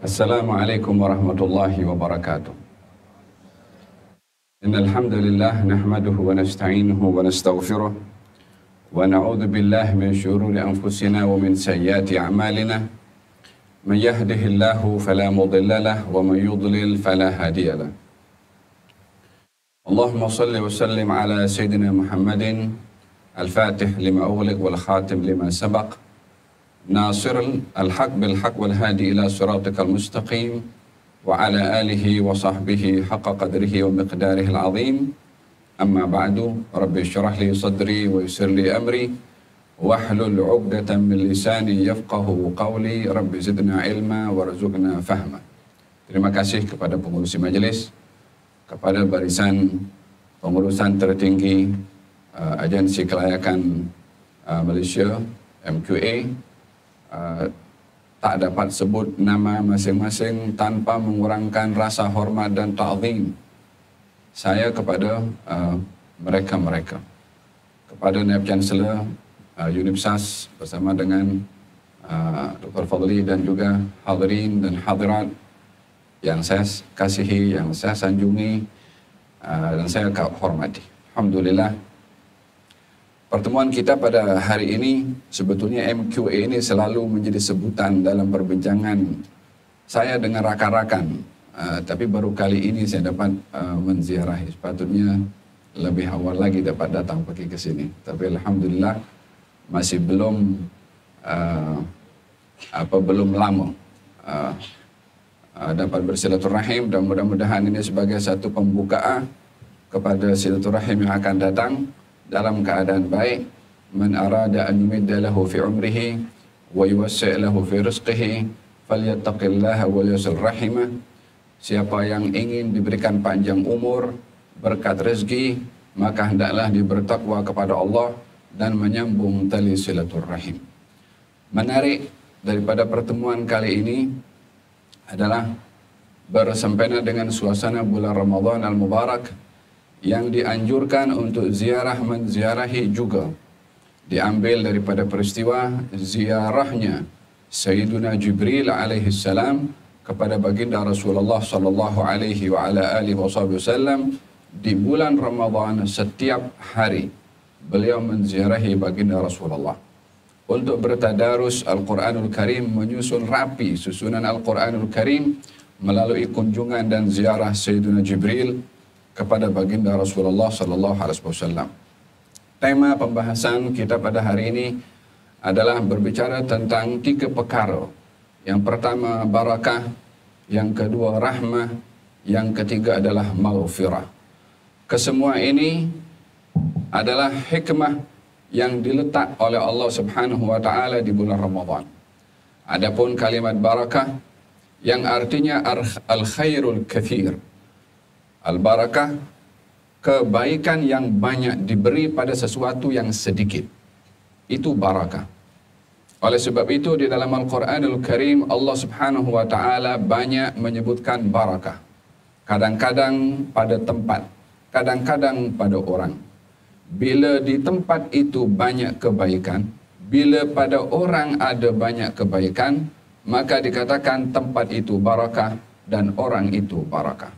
Assalamualaikum warahmatullahi wabarakatuh. Innal hamdalillah nahmaduhu wa nasta'inuhu wa nastaghfiruh wa na'udzu billahi min shururi anfusina wa min sayyiati a'malina. Man yahdihillahu fala mudilla lahu wa man yudlil fala hadiya lahu. Allahumma salli wa sallim ala sayyidina Muhammadin al-Fatih lima ughliq wal khatim lima sabaq. ناصر الحق بالحق والهادي إلى صراطك المستقيم وعلى آله وصحبه حق قدره ومقداره العظيم أما بعد رب اشرح لي صدري ويسر لي أمري واحلل عقدة من لساني يفقه قولي رب زدنا علما warzuqna fahma. Terima kasih kepada pengurusi majelis, kepada barisan pengurusan tertinggi Agensi Kelayakan Malaysia MQA. Tak dapat sebut nama masing-masing tanpa mengurangkan rasa hormat dan ta'zim saya kepada mereka-mereka, kepada Naib Chancellor UNIPSAS bersama dengan Dr. Fadli dan juga hadirin dan hadirat yang saya kasihi, yang saya sanjungi dan saya hormati. Alhamdulillah, pertemuan kita pada hari ini, sebetulnya MQA ini selalu menjadi sebutan dalam perbincangan saya dengan rakan-rakan. Tapi baru kali ini saya dapat menziarahi. Sepatutnya lebih awal lagi dapat datang pergi ke sini. Tapi Alhamdulillah masih belum lama dapat bersilaturahim, dan mudah-mudahan ini sebagai satu pembukaan kepada silaturahim yang akan datang dalam keadaan baik. Man arada an yumidda lahu fi umrihi wa yuwassi' lahu fi rizqihi falyattaqillaha wa yasil rahimah. Siapa yang ingin diberikan panjang umur, berkat rezeki, maka hendaklah dia bertakwa kepada Allah dan menyambung tali silaturahim. Menarik daripada pertemuan kali ini adalah bersempena dengan suasana bulan Ramadan al-Mubarak yang dianjurkan untuk ziarah menziarahi juga diambil daripada peristiwa ziarahnya Sayyiduna Jibril alaihi salam kepada baginda Rasulullah sallallahu alaihi wa ala alihi wasallam di bulan Ramadan. Setiap hari beliau menziarahi baginda Rasulullah untuk bertadarus Al-Quranul Karim, menyusun rapi susunan Al-Quranul Karim melalui kunjungan dan ziarah Sayyiduna Jibril kepada baginda Rasulullah sallallahu alaihi wasallam. Tema pembahasan kita pada hari ini adalah berbicara tentang 3 perkara. Yang pertama barakah, yang kedua rahmah, yang ketiga adalah maghfirah. Kesemua ini adalah hikmah yang diletak oleh Allah Subhanahu wa taala di bulan Ramadan. Adapun kalimat barakah yang artinya al-khairul katsir, al-barakah, kebaikan yang banyak diberi pada sesuatu yang sedikit. Itu barakah. Oleh sebab itu di dalam Al-Quranul Karim Allah Subhanahu wa taala banyak menyebutkan barakah. Kadang-kadang pada tempat, kadang-kadang pada orang. Bila di tempat itu banyak kebaikan, bila pada orang ada banyak kebaikan, maka dikatakan tempat itu barakah dan orang itu barakah.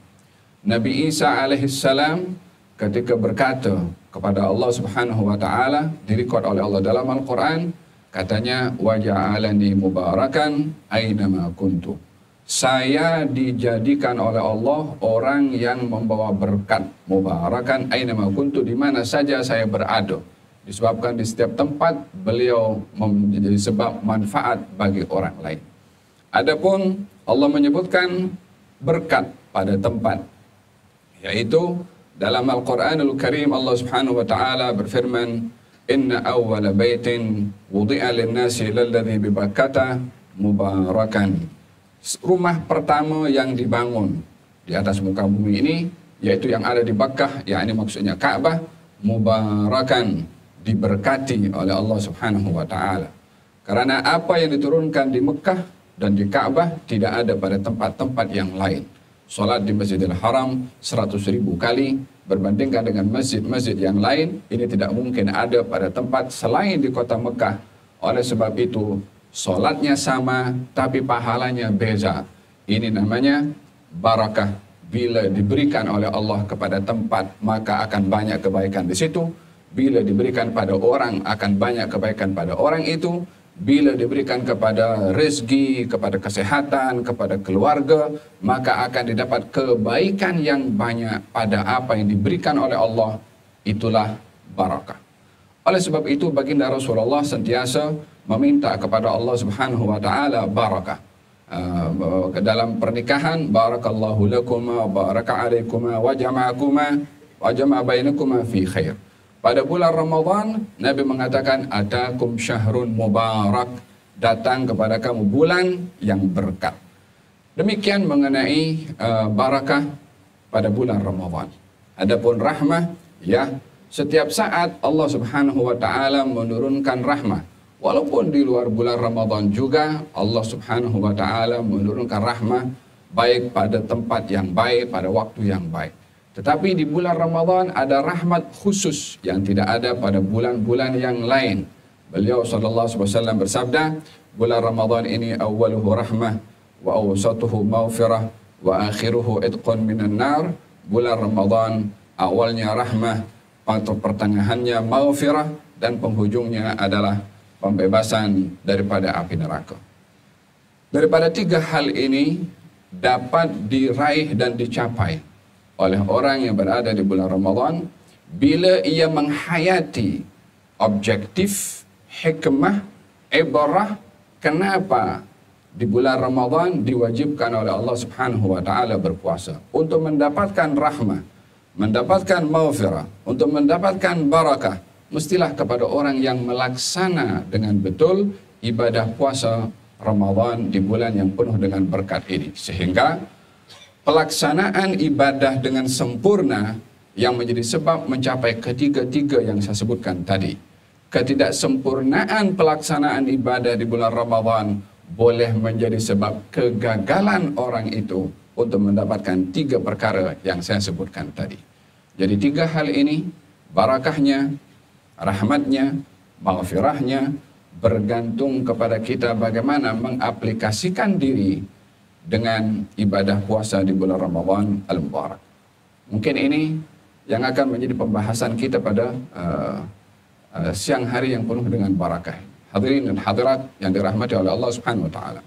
Nabi Isa alaihissalam ketika berkata kepada Allah Subhanahu wa taala, direkod oleh Allah dalam Al-Quran, katanya wa ja'alani mubarakan ainama kuntu. Saya dijadikan oleh Allah orang yang membawa berkat, mubarakan ainama kuntu, di mana saja saya berada. Disebabkan di setiap tempat beliau menjadi sebab manfaat bagi orang lain. Adapun Allah menyebutkan berkat pada tempat, yaitu dalam Al-Quranul Karim Allah Subhanahu wa taala berfirman, inna awwala baitin wudi'a lin-nasi lalladzi bi Bakkah mubarakan. Rumah pertama yang dibangun di atas muka bumi ini, yaitu yang ada di Bakkah, yakni maksudnya Ka'bah, mubarakan, diberkati oleh Allah Subhanahu wa taala. Karena apa yang diturunkan di Mekah dan di Ka'bah tidak ada pada tempat-tempat yang lain. Salat di Masjidil Haram 100.000 kali berbandingkan dengan masjid-masjid yang lain, ini tidak mungkin ada pada tempat selain di kota Mekah. Oleh sebab itu, salatnya sama tapi pahalanya beza. Ini namanya barakah. Bila diberikan oleh Allah kepada tempat, maka akan banyak kebaikan di situ. Bila diberikan pada orang, akan banyak kebaikan pada orang itu. Bila diberikan kepada rezeki, kepada kesehatan, kepada keluarga, maka akan didapat kebaikan yang banyak pada apa yang diberikan oleh Allah. Itulah barakah. Oleh sebab itu, baginda Rasulullah sentiasa meminta kepada Allah Subhanahu wa taala barakah. Dalam pernikahan, barakallahu lakuma, baraka alaikuma, wa jama'akuma, wa jama'a bainakuma fi khair. Pada bulan Ramadan, Nabi mengatakan, atakum syahrun mubarak, datang kepada kamu bulan yang berkat. Demikian mengenai barakah pada bulan Ramadan. Adapun rahmah, ya, setiap saat Allah Subhanahu wa taala menurunkan rahmah. Walaupun di luar bulan Ramadan juga Allah Subhanahu wa taala menurunkan rahmah, baik pada tempat yang baik, pada waktu yang baik. Tetapi di bulan Ramadan ada rahmat khusus yang tidak ada pada bulan-bulan yang lain. Beliau sallallahu alaihi wasallam bersabda, bulan Ramadan ini awwaluhu rahmah wa awsatuhu maghfirah wa akhiruhu idqun minan nar. Bulan Ramadan awalnya rahmah, pertengahannya maghfirah, dan penghujungnya adalah pembebasan daripada api neraka. Daripada tiga hal ini dapat diraih dan dicapai oleh orang yang berada di bulan Ramadan bila ia menghayati objektif, hikmah, ibarah kenapa di bulan Ramadan diwajibkan oleh Allah Subhanahu wa taala berpuasa, untuk mendapatkan rahmah, mendapatkan maghfirah, untuk mendapatkan barakah. Mestilah kepada orang yang melaksana dengan betul ibadah puasa Ramadan di bulan yang penuh dengan berkat ini. Sehingga pelaksanaan ibadah dengan sempurna yang menjadi sebab mencapai ketiga-tiga yang saya sebutkan tadi. Ketidaksempurnaan pelaksanaan ibadah di bulan Ramadan boleh menjadi sebab kegagalan orang itu untuk mendapatkan tiga perkara yang saya sebutkan tadi. Jadi tiga hal ini, barakahnya, rahmatnya, maghfirahnya, bergantung kepada kita bagaimana mengaplikasikan diri dengan ibadah puasa di bulan Ramadan al-Mubarak. Mungkin ini yang akan menjadi pembahasan kita pada siang hari yang penuh dengan barakah. Hadirin dan hadirat yang dirahmati oleh Allah Subhanahu wa taala.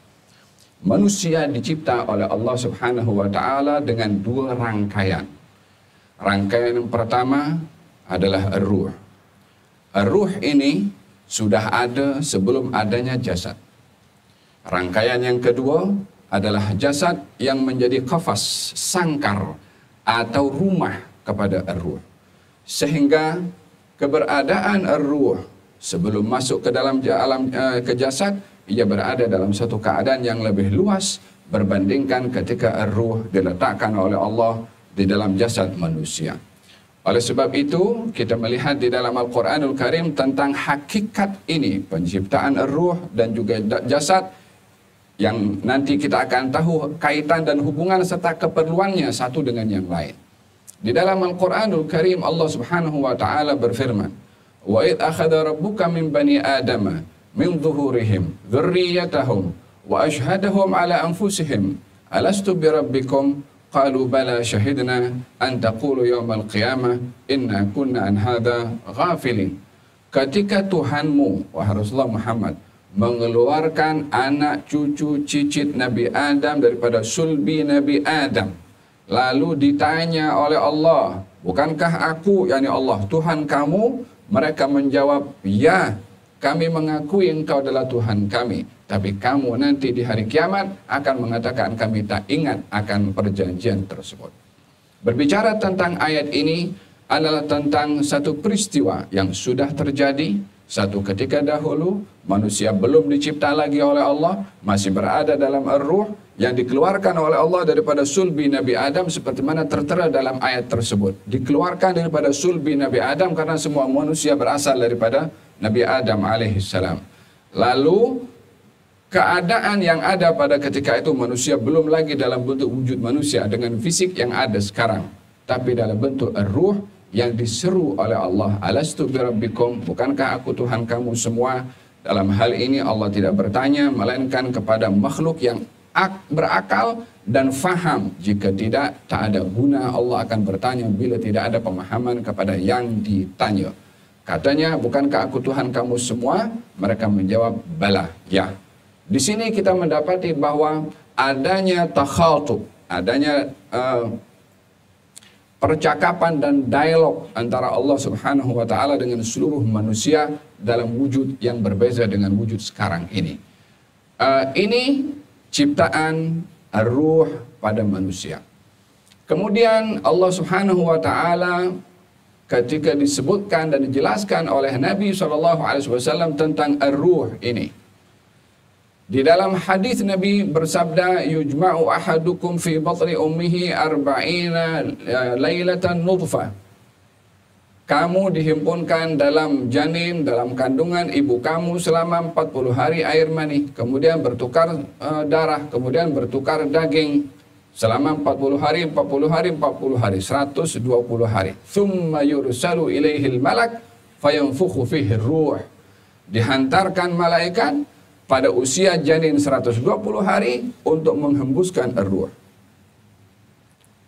Manusia dicipta oleh Allah Subhanahu wa taala dengan dua rangkaian. Rangkaian yang pertama adalah ar-ruh. Ar-ruh ini sudah ada sebelum adanya jasad. Rangkaian yang kedua adalah jasad yang menjadi qafas, sangkar atau rumah kepada ar-ruh. Sehingga keberadaan ar-ruh sebelum masuk ke dalam alam ke jasad, ia berada dalam satu keadaan yang lebih luas berbandingkan ketika ar-ruh diletakkan oleh Allah di dalam jasad manusia. Oleh sebab itu, kita melihat di dalam Al-Quranul Karim tentang hakikat ini, penciptaan ar-ruh dan juga jasad, yang nanti kita akan tahu kaitan dan hubungan serta keperluannya satu dengan yang lain. Di dalam Al-Quranul Karim, Allah Subhanahu wa taala berfirman, "Wa idh akhadha rabbuka min bani Adama min zuhurihim dzurriyyatahum wa ashhadahum ala anfusihim alastu bi rabbikum qalu bala syahidna an taqulu yawmal qiyamah inna kunna an hadha ghafilin." Ketika Tuhanmu, wahai Rasulullah Muhammad, mengeluarkan anak cucu cicit Nabi Adam daripada sulbi Nabi Adam, lalu ditanya oleh Allah, bukankah aku, yakni Allah, Tuhan kamu? Mereka menjawab, ya, kami mengakui engkau adalah Tuhan kami. Tapi kamu nanti di hari kiamat akan mengatakan kami tak ingat akan perjanjian tersebut. Berbicara tentang ayat ini adalah tentang satu peristiwa yang sudah terjadi satu ketika dahulu. Manusia belum dicipta lagi oleh Allah, masih berada dalam ar-ruh yang dikeluarkan oleh Allah daripada sulbi Nabi Adam, seperti mana tertera dalam ayat tersebut. Dikeluarkan daripada sulbi Nabi Adam karena semua manusia berasal daripada Nabi Adam alaihissalam. Lalu keadaan yang ada pada ketika itu, manusia belum lagi dalam bentuk wujud manusia dengan fisik yang ada sekarang, tapi dalam bentuk ar-ruh yang diseru oleh Allah, alastu birabbikum, bukankah aku Tuhan kamu semua? Dalam hal ini Allah tidak bertanya, melainkan kepada makhluk yang berakal dan faham. Jika tidak, tak ada guna Allah akan bertanya bila tidak ada pemahaman kepada yang ditanya. Katanya, bukankah aku Tuhan kamu semua? Mereka menjawab, bala, ya. Di sini kita mendapati bahwa adanya takhatub, adanya percakapan dan dialog antara Allah Subhanahu wa taala dengan seluruh manusia dalam wujud yang berbeza dengan wujud sekarang ini. Ini ciptaan ar-ruh pada manusia. Kemudian Allah Subhanahu wa taala ketika disebutkan dan dijelaskan oleh Nabi SAW tentang ar-ruh ini, di dalam hadis Nabi bersabda, yujma'u ahadukum fi batni ummihi arba'ina lailatan nutfah. Kamu dihimpunkan dalam janin, dalam kandungan ibu kamu selama 40 hari air mani, kemudian bertukar darah, kemudian bertukar daging selama 40 hari, 40 hari, 40 hari, 120 hari. Thumma yursalu ilaihil malak fayanfukhu fihi ruh. Dihantarkan malaikat pada usia janin 120 hari untuk menghembuskan ar-ruh.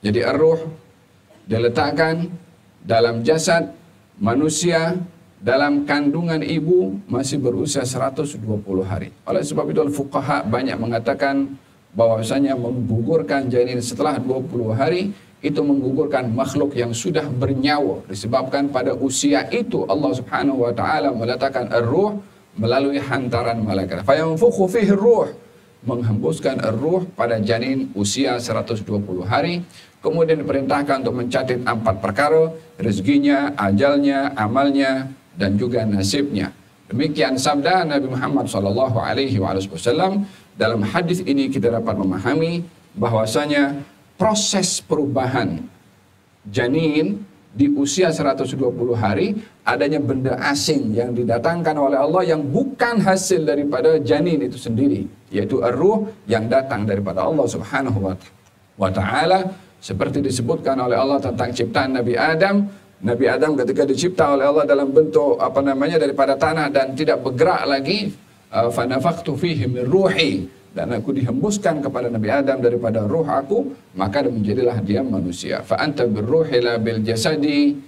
Jadi ar-ruh diletakkan dalam jasad manusia dalam kandungan ibu masih berusia 120 hari. Oleh sebab itu al-fuqaha banyak mengatakan bahwasanya menggugurkan janin setelah 20 hari itu menggugurkan makhluk yang sudah bernyawa, disebabkan pada usia itu Allah Subhanahu wa taala meletakkan ar-ruh melalui hantaran malaikat. Fayanfukhu fihi ruh, menghembuskan ar-ruh pada janin usia 120 hari. Kemudian diperintahkan untuk mencatat 4 perkara, rezekinya, ajalnya, amalnya, dan juga nasibnya. Demikian sabda Nabi Muhammad SAW. Dalam hadis ini kita dapat memahami bahwasanya proses perubahan janin di usia 120 hari adanya benda asing yang didatangkan oleh Allah yang bukan hasil daripada janin itu sendiri, yaitu ar-ruh yang datang daripada Allah Subhanahu wa taala, seperti disebutkan oleh Allah tentang ciptaan Nabi Adam. Nabi Adam ketika dicipta oleh Allah dalam bentuk daripada tanah dan tidak bergerak lagi, fa nafakhtu fihi min ruhi, dan aku dihembuskan kepada Nabi Adam daripada ruh aku, maka menjadilah dia manusia. Fa anta birruhi la bil jasadi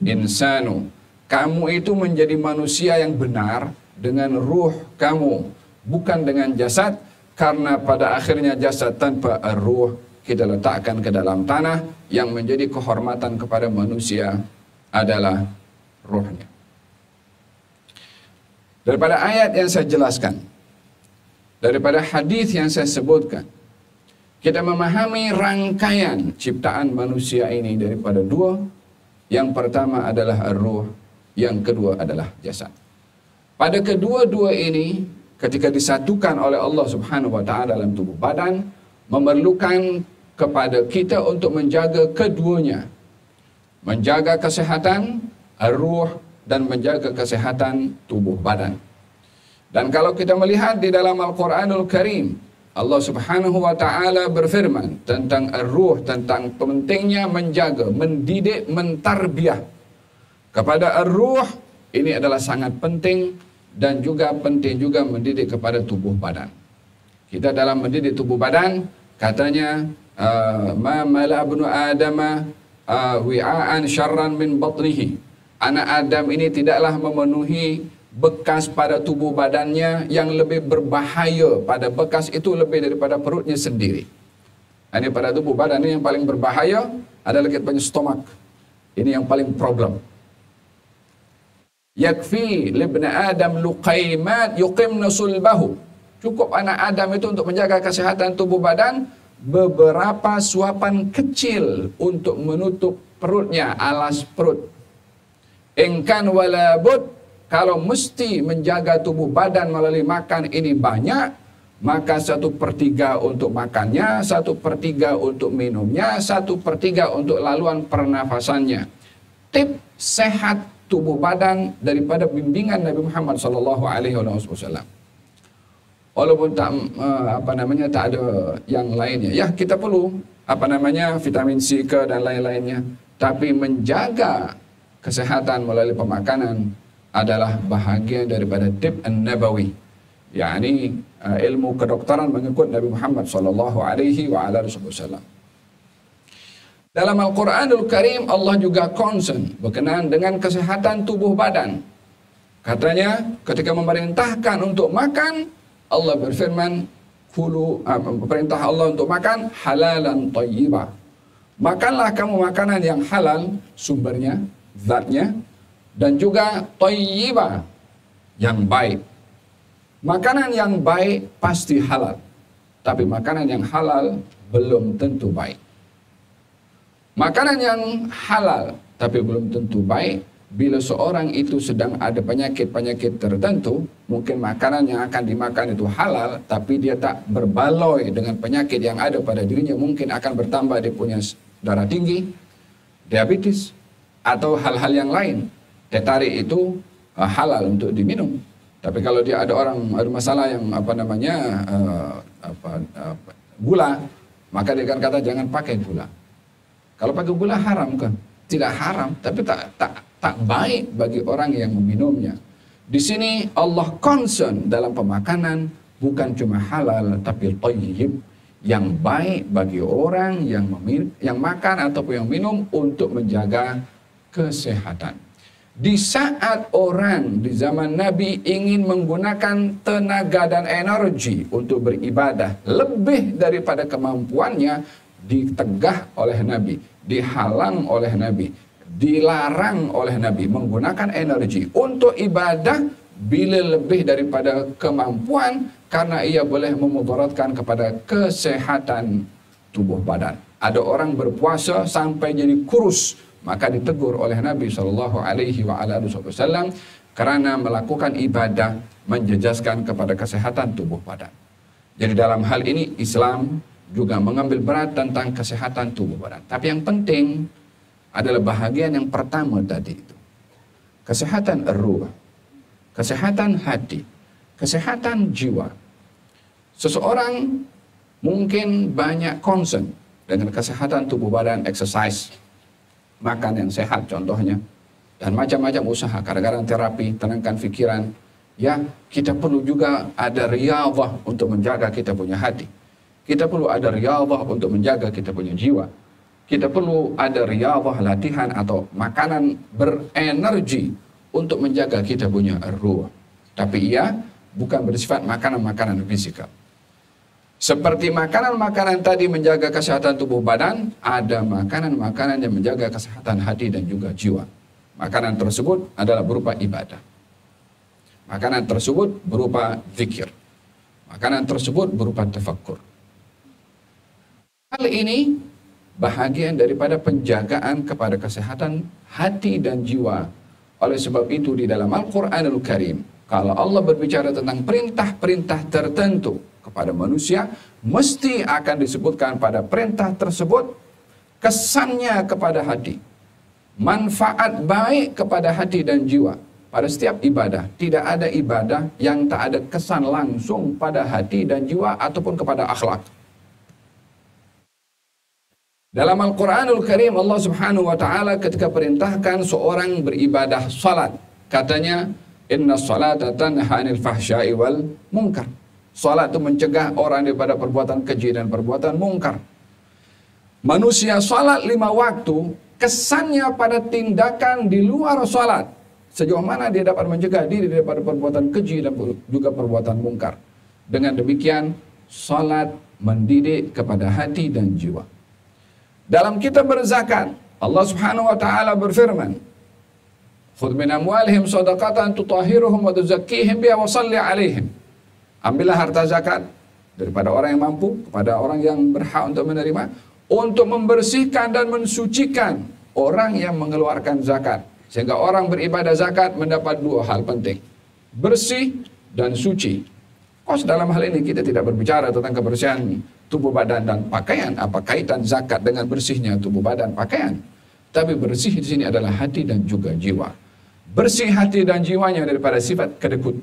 insanu. Kamu itu menjadi manusia yang benar dengan ruh kamu, bukan dengan jasad, karena pada akhirnya jasad tanpa ruh kita letakkan ke dalam tanah. Yang menjadi kehormatan kepada manusia adalah ruhnya. Daripada ayat yang saya jelaskan, daripada hadis yang saya sebutkan, kita memahami rangkaian ciptaan manusia ini daripada 2. Yang pertama adalah ar-ruh, yang kedua adalah jasad. Pada kedua-dua ini ketika disatukan oleh Allah Subhanahu wa taala dalam tubuh badan, memerlukan kepada kita untuk menjaga keduanya. Menjaga kesehatan ar-ruh dan menjaga kesehatan tubuh badan. Dan kalau kita melihat di dalam Al-Quranul Karim, Allah Subhanahu wa taala berfirman tentang ar-ruh, tentang pentingnya menjaga, mendidik, mentarbiah kepada ar-ruh. Ini adalah sangat penting, dan juga penting juga mendidik kepada tubuh badan. Kita dalam mendidik tubuh badan, katanya ma mala ibnu adama wi'aan syarran min batnihi. Anak Adam ini tidaklah memenuhi bekas pada tubuh badannya yang lebih berbahaya pada bekas itu lebih daripada perutnya sendiri. Ini pada tubuh badan ini yang paling berbahaya adalah kita punya stomach. Ini yang paling problem. Yakfi libna Adam luqaimat yuqimna sulbahu. Cukup anak Adam itu untuk menjaga kesehatan tubuh badan beberapa suapan kecil untuk menutup perutnya, alas perut. Engkan walabud, kalau mesti menjaga tubuh badan melalui makan ini banyak, maka 1/3 untuk makannya, 1/3 untuk minumnya, 1/3 untuk laluan pernafasannya. Tip sehat tubuh badan daripada bimbingan Nabi Muhammad SAW. Walaupun tak tak ada yang lainnya. Ya, kita perlu vitamin C ke dan lain-lainnya, tapi menjaga kesehatan melalui pemakanan adalah bahagian daripada tip an-nabawi, yakni ilmu kedokteran mengikut Nabi Muhammad sallallahu alaihi wasallam. Dalam Al-Quranul Karim Allah juga concern berkenaan dengan kesehatan tubuh badan. Katanya ketika memerintahkan untuk makan, Allah berfirman, perintah Allah untuk makan halalan thayyibah. Makanlah kamu makanan yang halal sumbernya, zatnya, dan juga thayyibah, yang baik. Makanan yang baik pasti halal, tapi makanan yang halal belum tentu baik. Makanan yang halal tapi belum tentu baik, bila seorang itu sedang ada penyakit-penyakit tertentu, mungkin makanan yang akan dimakan itu halal, tapi dia tak berbaloi dengan penyakit yang ada pada dirinya, mungkin akan bertambah dia punya darah tinggi, diabetes, atau hal-hal yang lain. Teh tarik itu halal untuk diminum. Tapi kalau dia ada masalah yang gula, maka dia akan kata jangan pakai gula. Kalau pakai gula haram kan? Tidak haram, tapi tak baik bagi orang yang meminumnya. Di sini Allah concern dalam pemakanan bukan cuma halal tapi thayyib, yang baik bagi orang yang makan ataupun yang minum untuk menjaga kesehatan. Di saat orang di zaman Nabi ingin menggunakan tenaga dan energi untuk beribadah lebih daripada kemampuannya, ditegah oleh Nabi, dihalang oleh Nabi, dilarang oleh Nabi menggunakan energi untuk ibadah bila lebih daripada kemampuan, karena ia boleh memudaratkan kepada kesehatan tubuh badan. Ada orang berpuasa sampai jadi kurus, maka ditegur oleh Nabi SAW karena melakukan ibadah menjejaskan kepada kesehatan tubuh badan. Jadi dalam hal ini Islam juga mengambil berat tentang kesehatan tubuh badan. Tapi yang penting adalah bahagian yang pertama tadi itu. Kesehatan ruh, kesehatan hati, kesehatan jiwa. Seseorang mungkin banyak concern dengan kesehatan tubuh badan, exercise, makan yang sehat contohnya, dan macam-macam usaha, kadang-kadang terapi, tenangkan fikiran. Ya, kita perlu juga ada riyadhah untuk menjaga kita punya hati. Kita perlu ada riyadhah untuk menjaga kita punya jiwa. Kita perlu ada riyadhah, latihan atau makanan berenergi untuk menjaga kita punya ruh. Tapi ia bukan bersifat makanan-makanan fisikal. Seperti makanan-makanan tadi menjaga kesehatan tubuh badan, ada makanan-makanan yang menjaga kesehatan hati dan juga jiwa. Makanan tersebut adalah berupa ibadah. Makanan tersebut berupa zikir. Makanan tersebut berupa tafakkur. Hal ini bahagian daripada penjagaan kepada kesehatan hati dan jiwa. Oleh sebab itu di dalam Al-Quranul Karim, kalau Allah berbicara tentang perintah-perintah tertentu kepada manusia, mesti akan disebutkan pada perintah tersebut kesannya kepada hati. Manfaat baik kepada hati dan jiwa. Pada setiap ibadah, tidak ada ibadah yang tak ada kesan langsung pada hati dan jiwa ataupun kepada akhlak. Dalam Al-Quranul Karim, Allah Subhanahu wa Ta'ala ketika perintahkan seorang beribadah salat, katanya, "Inna salata tanha 'anil fahsya'i wal munkar." Salat itu mencegah orang daripada perbuatan keji dan perbuatan mungkar. Manusia salat 5 waktu, kesannya pada tindakan di luar salat. Sejauh mana dia dapat mencegah diri daripada perbuatan keji dan juga perbuatan mungkar. Dengan demikian, salat mendidik kepada hati dan jiwa. Dalam kita berzakat, Allah Subhanahu wa Ta'ala berfirman, "Khudh min amwalihim shadaqatan tutahhiruhum wa tuzakkihim biha wa shalli 'alaihim." Ambillah harta zakat daripada orang yang mampu kepada orang yang berhak untuk menerima, untuk membersihkan dan mensucikan orang yang mengeluarkan zakat. Sehingga orang beribadah zakat mendapat 2 hal penting, bersih dan suci. Dalam hal ini kita tidak berbicara tentang kebersihan tubuh badan dan pakaian. Apa kaitan zakat dengan bersihnya tubuh badan pakaian? Tapi bersih di sini adalah hati dan juga jiwa. Bersih hati dan jiwanya daripada sifat kedekut,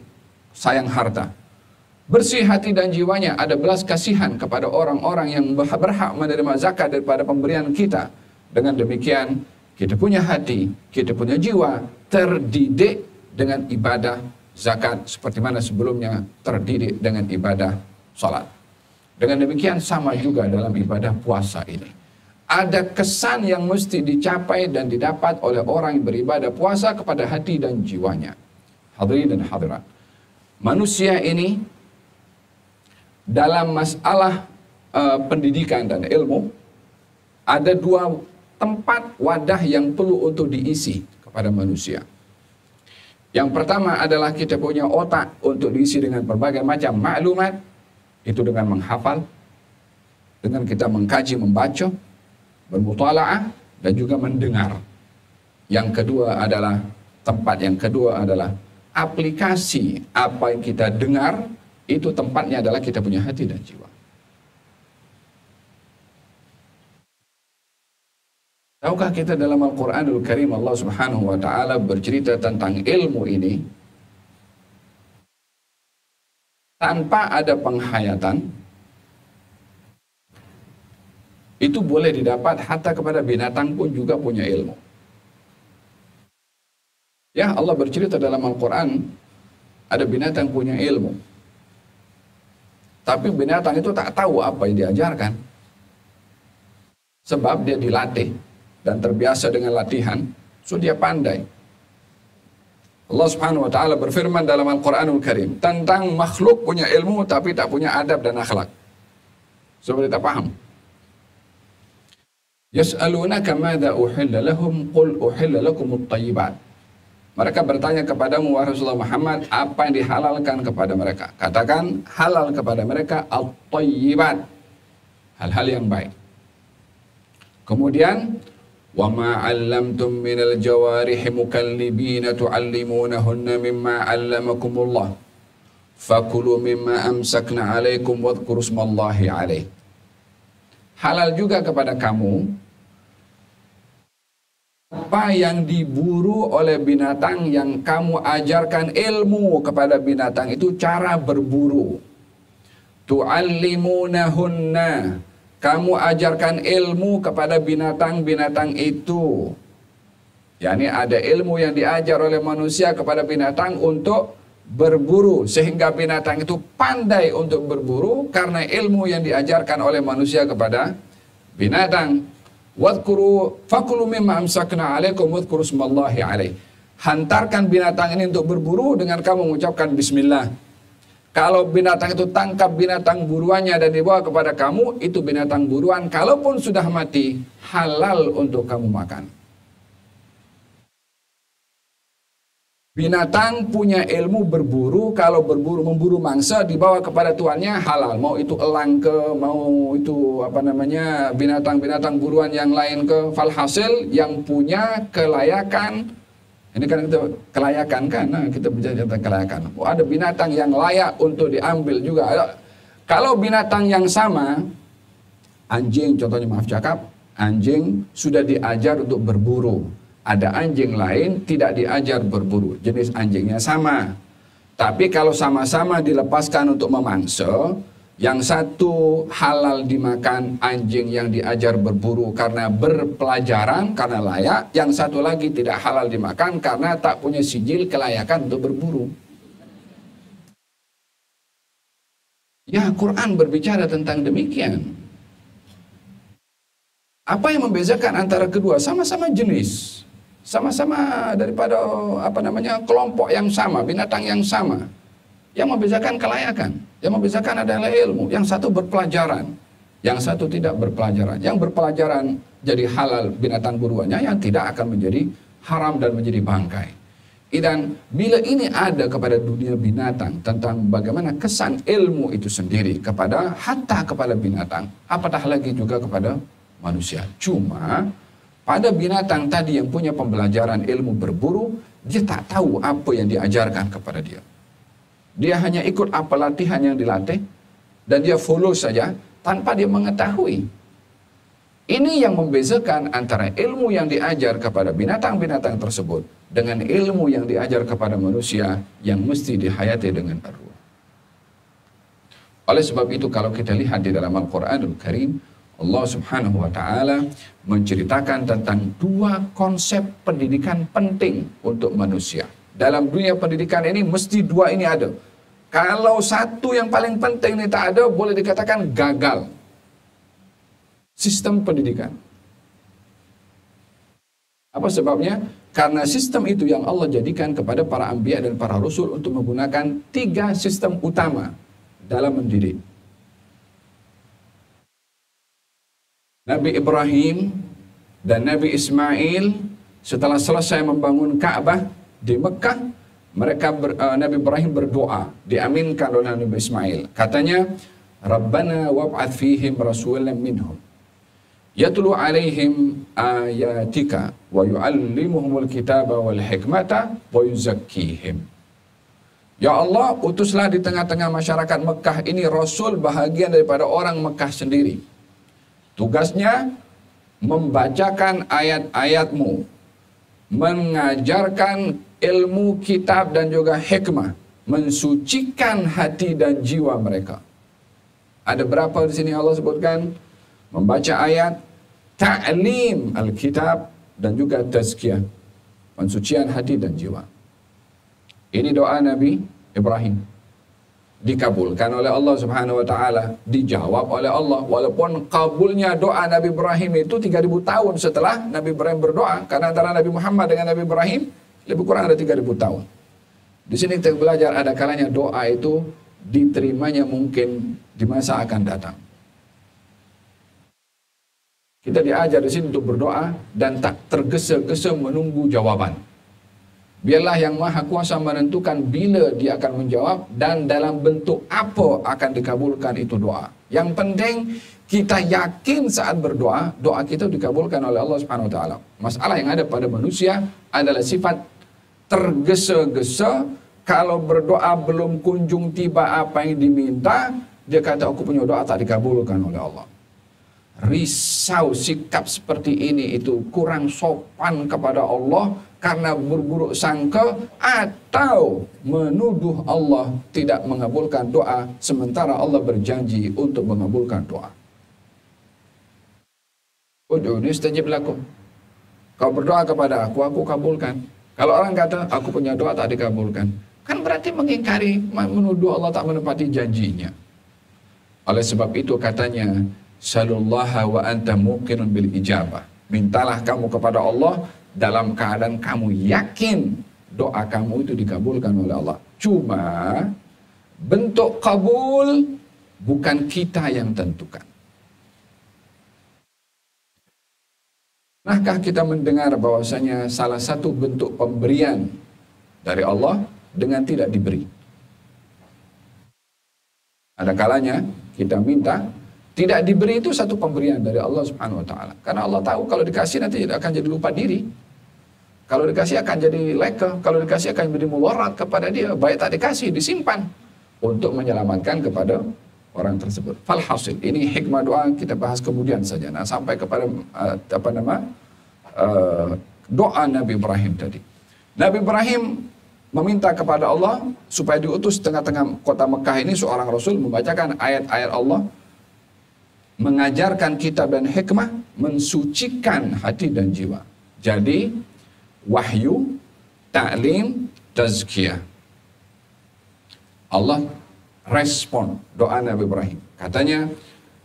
sayang harta. Bersih hati dan jiwanya ada belas kasihan kepada orang-orang yang berhak menerima zakat daripada pemberian kita. Dengan demikian, kita punya hati, kita punya jiwa terdidik dengan ibadah zakat, seperti mana sebelumnya terdidik dengan ibadah salat. Dengan demikian sama juga dalam ibadah puasa ini. Ada kesan yang mesti dicapai dan didapat oleh orang yang beribadah puasa kepada hati dan jiwanya. Hadirin dan hadirat. Manusia ini dalam masalah pendidikan dan ilmu, ada dua tempat wadah yang perlu untuk diisi kepada manusia. Yang pertama adalah kita punya otak untuk diisi dengan berbagai macam maklumat, itu dengan menghafal, dengan kita mengkaji, membaca, bermutalaah, dan juga mendengar. Yang kedua adalah, tempat yang kedua adalah aplikasi apa yang kita dengar, itu tempatnya adalah kita punya hati dan jiwa. Tahukah kita dalam Al-Quranul Karim Allah Subhanahu wa Ta'ala bercerita tentang ilmu ini tanpa ada penghayatan, itu boleh didapat hatta kepada binatang pun juga punya ilmu. Ya, Allah bercerita dalam Al-Quran ada binatang punya ilmu, tapi binatang itu tak tahu apa yang diajarkan, sebab dia dilatih dan terbiasa dengan latihan, so dia pandai. Allah Subhanahu wa Ta'ala berfirman dalam Al-Quranul Karim tentang makhluk punya ilmu tapi tak punya adab dan akhlak. Supaya kita paham. Yas'alunaka madza uhilla lahum qul uhilla lakumut thayyibat. Mereka bertanya kepadamu wahai Rasulullah Muhammad, apa yang dihalalkan kepada mereka? Katakan halal kepada mereka at-thayyibat, hal-hal yang baik. Kemudian وَمَا عَلَّمْتُم مِّنَ الْجَوَارِحِ مُكَلِّبِينَ تُعَلِّمُونَهُنَّ مِمَّا عَلَّمَكُمُ اللَّهُ فَكُلُوا مِمَّا أَمْسَكْنَ عَلَيْكُمْ وَاذْكُرُوا اسْمَ اللَّهِ عَلَيْهِ. Halal juga kepada kamu apa yang diburu oleh binatang yang kamu ajarkan ilmu kepada binatang itu cara berburu. Tu'allimunahunna, kamu ajarkan ilmu kepada binatang-binatang itu. Yani ada ilmu yang diajar oleh manusia kepada binatang untuk berburu, sehingga binatang itu pandai untuk berburu karena ilmu yang diajarkan oleh manusia kepada binatang. Wadhkuru fakulu mimma amsakna alaikum wadhkuru ismallahi alaih. Hantarkan binatang ini untuk berburu dengan kamu mengucapkan bismillah. Kalau binatang itu tangkap binatang buruannya dan dibawa kepada kamu, itu binatang buruan, kalaupun sudah mati, halal untuk kamu makan. Binatang punya ilmu berburu, kalau berburu memburu mangsa dibawa kepada tuannya halal. Mau itu elang ke, mau itu binatang-binatang buruan yang lain ke, falhasil yang punya kelayakan. Ini kan kita kelayakan kan, nah, kita bicara tentang kelayakan. Oh, ada binatang yang layak untuk diambil juga. Kalau binatang yang sama, anjing contohnya, maaf cakap, anjing sudah diajar untuk berburu. Ada anjing lain tidak diajar berburu, jenis anjingnya sama. Tapi kalau sama-sama dilepaskan untuk memangsa, yang satu halal dimakan anjing yang diajar berburu karena berpelajaran, karena layak. Yang satu lagi tidak halal dimakan karena tak punya sijil kelayakan untuk berburu. Ya, Quran berbicara tentang demikian. Apa yang membezakan antara kedua? Sama-sama jenis. Sama-sama daripada kelompok yang sama, binatang yang sama. Yang membezakan kelayakan, yang membezakan adalah ilmu. Yang satu berpelajaran, yang satu tidak berpelajaran. Yang berpelajaran jadi halal binatang buruannya, yang tidak akan menjadi haram dan menjadi bangkai. Dan bila ini ada kepada dunia binatang tentang bagaimana kesan ilmu itu sendiri hatta kepada binatang, apatah lagi juga kepada manusia. Cuma pada binatang tadi yang punya pembelajaran ilmu berburu, dia tak tahu apa yang diajarkan kepada dia. Dia hanya ikut apa latihan yang dilatih dan dia follow saja tanpa dia mengetahui. Ini yang membezakan antara ilmu yang diajar kepada binatang-binatang tersebut dengan ilmu yang diajar kepada manusia yang mesti dihayati dengan ar-ruh. Oleh sebab itu kalau kita lihat di dalam Al-Quranul Karim, Allah Subhanahu wa Ta'ala menceritakan tentang dua konsep pendidikan penting untuk manusia. dalam dunia pendidikan ini mesti dua ini ada. Kalau satu yang paling penting ini tak ada, boleh dikatakan gagal sistem pendidikan. Apa sebabnya? Karena sistem itu yang Allah jadikan kepada para anbiya dan para rasul untuk menggunakan 3 sistem utama dalam mendidik. Nabi Ibrahim dan Nabi Ismail setelah selesai membangun Ka'bah di Mekah, Nabi Ibrahim berdoa, diaminkan oleh Nabi Ismail. Katanya, Rabbana wab'ath fihim rasulan minhum yatlu alaihim ayatika wa yu'allimuhumul kitaba wal hikmata wa yuzakkihim. Ya Allah, utuslah di tengah-tengah masyarakat Mekah ini rasul bahagian daripada orang Mekah sendiri. Tugasnya membacakan ayat-ayatmu, mengajarkan ilmu kitab dan juga hikmah, mensucikan hati dan jiwa mereka. Ada berapa di sini Allah sebutkan? Membaca ayat, ta'lim al-kitab, dan juga tazkiyah, pensucian hati dan jiwa. Ini doa Nabi Ibrahim. Dikabulkan oleh Allah Subhanahu wa taala, dijawab oleh Allah. Walaupun kabulnya doa Nabi Ibrahim itu 3000 tahun setelah Nabi Ibrahim berdoa, karena antara Nabi Muhammad dengan Nabi Ibrahim lebih kurang ada 3000 tahun. Di sini kita belajar ada kalanya doa itu diterimanya mungkin di masa akan datang. Kita diajar di sini untuk berdoa dan tak tergesa-gesa menunggu jawaban. Biarlah yang Maha Kuasa menentukan bila dia akan menjawab dan dalam bentuk apa akan dikabulkan itu doa. Yang penting kita yakin saat berdoa, doa kita dikabulkan oleh Allah Subhanahu wa taala. Masalah yang ada pada manusia adalah sifat tergesa-gesa. Kalau berdoa belum kunjung tiba apa yang diminta, dia kata aku punya doa tak dikabulkan oleh Allah. Risau sikap seperti ini itu kurang sopan kepada Allah karena berburuk sangka atau menuduh Allah tidak mengabulkan doa sementara Allah berjanji untuk mengabulkan doa. Ud'uni astajib lakum. Kau berdoa kepada aku kabulkan. Kalau orang kata aku punya doa tak dikabulkan, kan berarti mengingkari, menuduh Allah tak menepati janjinya. Oleh sebab itu katanya, Salullaha wa anta muqinun bil ijabah. Mintalah kamu kepada Allah dalam keadaan kamu yakin doa kamu itu dikabulkan oleh Allah. Cuma bentuk kabul bukan kita yang tentukan. Pernahkah kita mendengar bahwasanya salah satu bentuk pemberian dari Allah dengan tidak diberi? Ada kalanya kita minta, tidak diberi itu satu pemberian dari Allah Subhanahu wa taala. Karena Allah tahu kalau dikasih nanti tidak akan jadi lupa diri. Kalau dikasih akan jadi leka, kalau dikasih akan jadi mudarat kepada dia. Baik tak dikasih, disimpan untuk menyelamatkan kepada orang tersebut. Falhasil, ini hikmah doa kita bahas kemudian saja. Nah, sampai kepada doa Nabi Ibrahim tadi. Nabi Ibrahim meminta kepada Allah supaya diutus tengah-tengah kota Mekah ini seorang rasul membacakan ayat-ayat Allah, mengajarkan kitab dan hikmah, mensucikan hati dan jiwa. Jadi wahyu, ta'lim, tazkiyah. Allah respon doa Nabi Ibrahim. Katanya,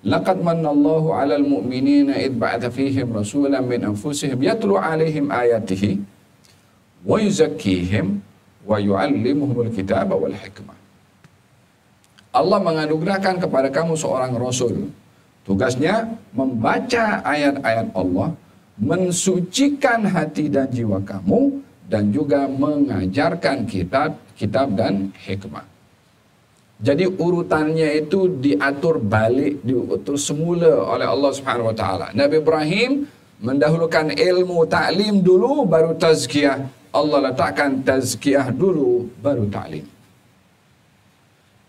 laqad manallahu 'alal mu'minina id ba'atha fihim rasulan min anfusihim yatlu 'alaihim ayatihi wa yuzakkihim wa yu'allimuhumul kitaba wal hikmah. Allah menganugerahkan kepada kamu seorang rasul. Tugasnya membaca ayat-ayat Allah, mensucikan hati dan jiwa kamu, dan juga mengajarkan kitab dan hikmah. Jadi urutannya itu diatur balik, diatur semula oleh Allah Subhanahu wa taala. Nabi Ibrahim mendahulukan ilmu ta'lim dulu baru tazkiyah. Allah letakkan tazkiyah dulu baru ta'lim.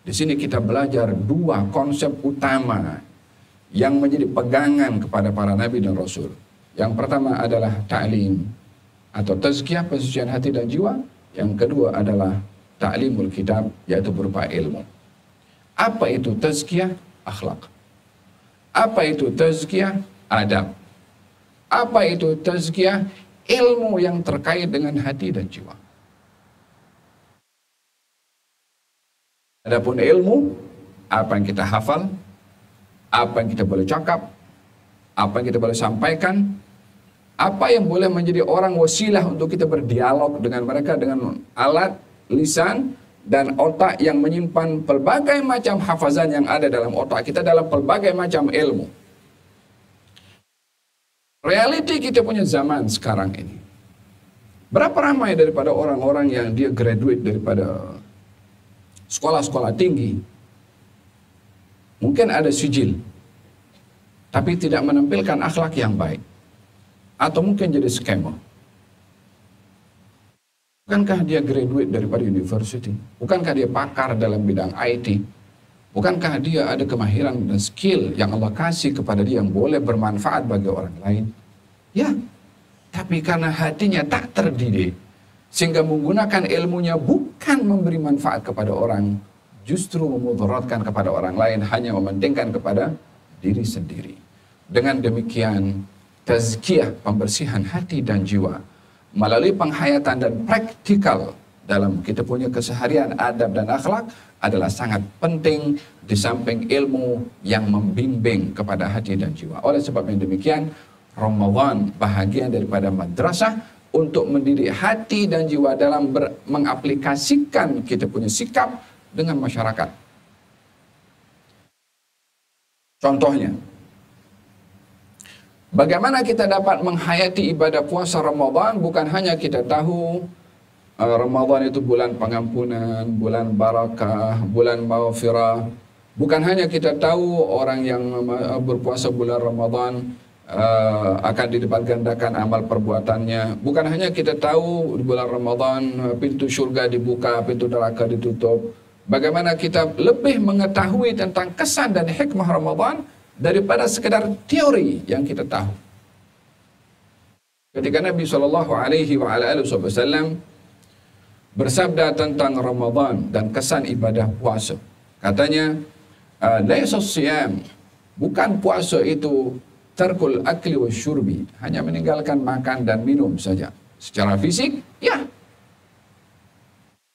Di sini kita belajar dua konsep utama yang menjadi pegangan kepada para nabi dan rasul. Yang pertama adalah ta'lim atau tazkiyah, pensucian hati dan jiwa. Yang kedua adalah ta'limul kitab, yaitu berupa ilmu. Apa itu tazkiyah? Akhlak. Apa itu tazkiyah? Adab. Apa itu tazkiyah? Ilmu yang terkait dengan hati dan jiwa. Adapun ilmu, apa yang kita hafal, apa yang kita boleh cakap, apa yang kita boleh sampaikan, apa yang boleh menjadi orang wasilah untuk kita berdialog dengan mereka dengan alat lisan dan otak yang menyimpan pelbagai macam hafazan yang ada dalam otak kita dalam pelbagai macam ilmu. Realiti kita punya zaman sekarang ini. Berapa ramai daripada orang-orang yang dia graduate daripada sekolah-sekolah tinggi, mungkin ada sijil, tapi tidak menampilkan akhlak yang baik. Atau mungkin jadi scammer. Bukankah dia graduate daripada university? Bukankah dia pakar dalam bidang IT? Bukankah dia ada kemahiran dan skill yang Allah kasih kepada dia yang boleh bermanfaat bagi orang lain? Ya, tapi karena hatinya tak terdidik, sehingga menggunakan ilmunya bukan memberi manfaat kepada orang, justru memudaratkan kepada orang lain, hanya mementingkan kepada diri sendiri. Dengan demikian, tazkiyah, pembersihan hati dan jiwa melalui penghayatan dan praktikal dalam kita punya keseharian adab dan akhlak adalah sangat penting di samping ilmu yang membimbing kepada hati dan jiwa. Oleh sebab yang demikian, Ramadan bahagian daripada madrasah untuk mendidik hati dan jiwa dalam mengaplikasikan kita punya sikap dengan masyarakat. Contohnya, bagaimana kita dapat menghayati ibadah puasa Ramadan? Bukan hanya kita tahu Ramadan itu bulan pengampunan, bulan barakah, bulan maghfirah. Bukan hanya kita tahu orang yang berpuasa bulan Ramadan akan dilipat gandakan amal perbuatannya. Bukan hanya kita tahu di bulan Ramadan pintu syurga dibuka, pintu neraka ditutup. Bagaimana kita lebih mengetahui tentang kesan dan hikmah Ramadan daripada sekedar teori yang kita tahu. Ketika Nabi SAW bersabda tentang Ramadan dan kesan ibadah puasa, katanya, laisa siyam, bukan puasa itu tarkul akli wa syurbi, hanya meninggalkan makan dan minum saja. Secara fisik, ya.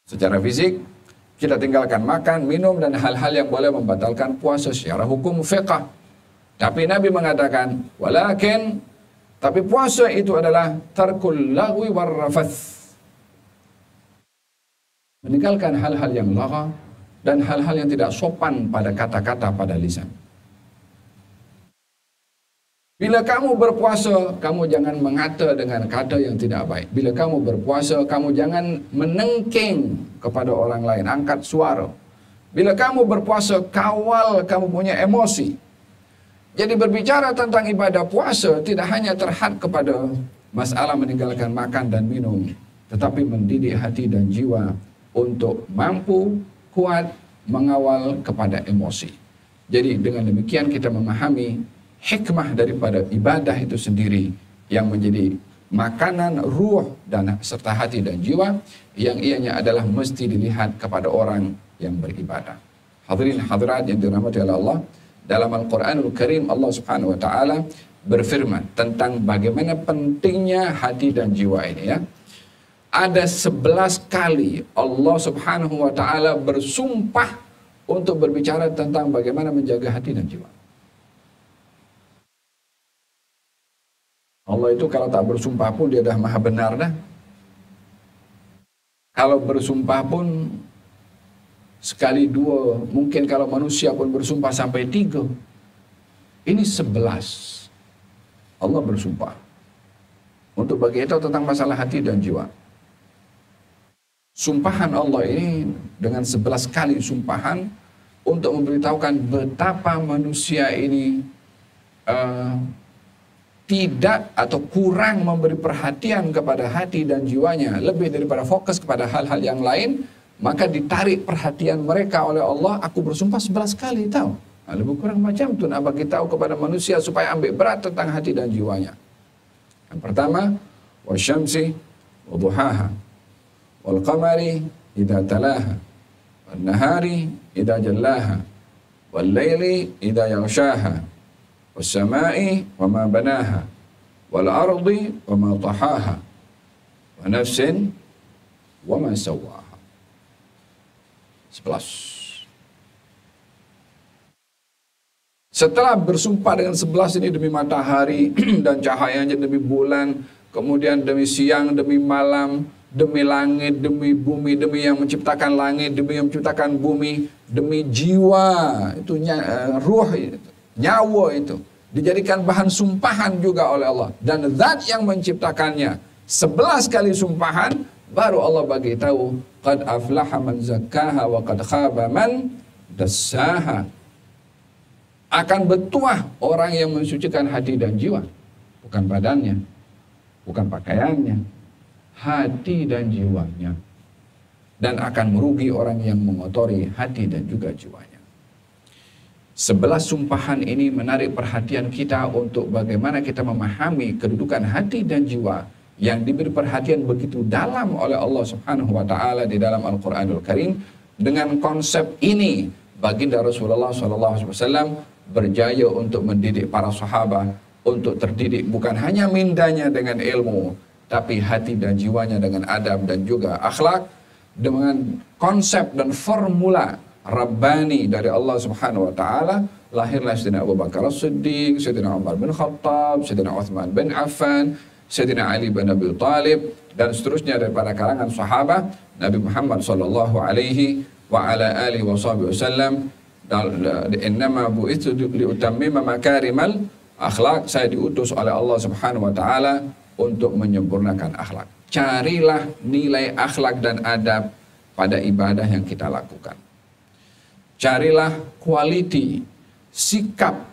Secara fisik, kita tinggalkan makan, minum, dan hal-hal yang boleh membatalkan puasa secara hukum fiqh. Tapi Nabi mengatakan, walakin, tapi puasa itu adalah tarkul lagwi war rafath. Meninggalkan hal-hal yang lagha dan hal-hal yang tidak sopan pada kata-kata pada lisan. Bila kamu berpuasa, kamu jangan mengata dengan kata yang tidak baik. Bila kamu berpuasa, kamu jangan menengking kepada orang lain, angkat suara. Bila kamu berpuasa, kawal kamu punya emosi. Jadi berbicara tentang ibadah puasa tidak hanya terhad kepada masalah meninggalkan makan dan minum, tetapi mendidik hati dan jiwa untuk mampu, kuat, mengawal kepada emosi. Jadi dengan demikian kita memahami hikmah daripada ibadah itu sendiri yang menjadi makanan ruh dan serta hati dan jiwa yang ianya adalah mesti dilihat kepada orang yang beribadah. Hadirin hadirat yang dirahmati oleh Allah, dalam Al-Quranul Karim Allah Subhanahu wa taala berfirman tentang bagaimana pentingnya hati dan jiwa ini, ya. Ada 11 kali Allah Subhanahu wa taala bersumpah untuk berbicara tentang bagaimana menjaga hati dan jiwa. Allah itu kalau tak bersumpah pun dia dah maha benar dah. Kalau bersumpah pun sekali dua, mungkin kalau manusia pun bersumpah sampai 3. Ini 11. Allah bersumpah untuk bagi tahu tentang masalah hati dan jiwa. Sumpahan Allah ini dengan 11 kali sumpahan untuk memberitahukan betapa manusia ini tidak atau kurang memberi perhatian kepada hati dan jiwanya, lebih daripada fokus kepada hal-hal yang lain, maka ditarik perhatian mereka oleh Allah. Aku bersumpah 11 kali, tahu. Lebih kurang macam tu nak bagi tahu kepada manusia supaya ambil berat tentang hati dan jiwanya. Yang pertama, wasyamsi wadhuhaha wal qamari idza talaha wan nahari idza jallaha wal laili idza yaghshaha was samai wama banaha wal ardi wama tahaha wa nafsin wama sawaha. 11. Setelah bersumpah dengan 11 ini demi matahari dan cahayanya, demi bulan, kemudian demi siang, demi malam, demi langit, demi bumi, demi yang menciptakan langit, demi yang menciptakan bumi, demi jiwa, itu ruh, nyawa itu dijadikan bahan sumpahan juga oleh Allah. Dan zat yang menciptakannya, 11 kali sumpahan, baru Allah bagi tahu, qad aflaha man zakkaha wa qad khaba man dassaha. Akan bertuah orang yang mensucikan hati dan jiwa, bukan badannya, bukan pakaiannya, hati dan jiwanya. Dan akan merugi orang yang mengotori hati dan juga jiwanya. 11 sumpahan ini menarik perhatian kita untuk bagaimana kita memahami kedudukan hati dan jiwa yang diberi perhatian begitu dalam oleh Allah Subhanahu wa taala di dalam Al-Qur'anul Karim. Dengan konsep ini, baginda Rasulullah SAW berjaya untuk mendidik para sahabat untuk terdidik bukan hanya mindanya dengan ilmu, tapi hati dan jiwanya dengan adab dan juga akhlak, dengan konsep dan formula Rabbani dari Allah Subhanahu wa taala. Lahirlah Sayyidina Abu Bakar As-Siddiq, Sayyidina Umar bin Khattab, Sayyidina Uthman bin Affan, Sayyidina Ali bin Abi Thalib, dan seterusnya daripada kalangan sahabat Nabi Muhammad sallallahu alaihi wa ala alihi wasallam. Innama bu'itsu liutammima makarimal akhlak. Saya diutus oleh Allah Subhanahu wa taala untuk menyempurnakan akhlak. Carilah nilai akhlak dan adab pada ibadah yang kita lakukan. Carilah quality, sikap,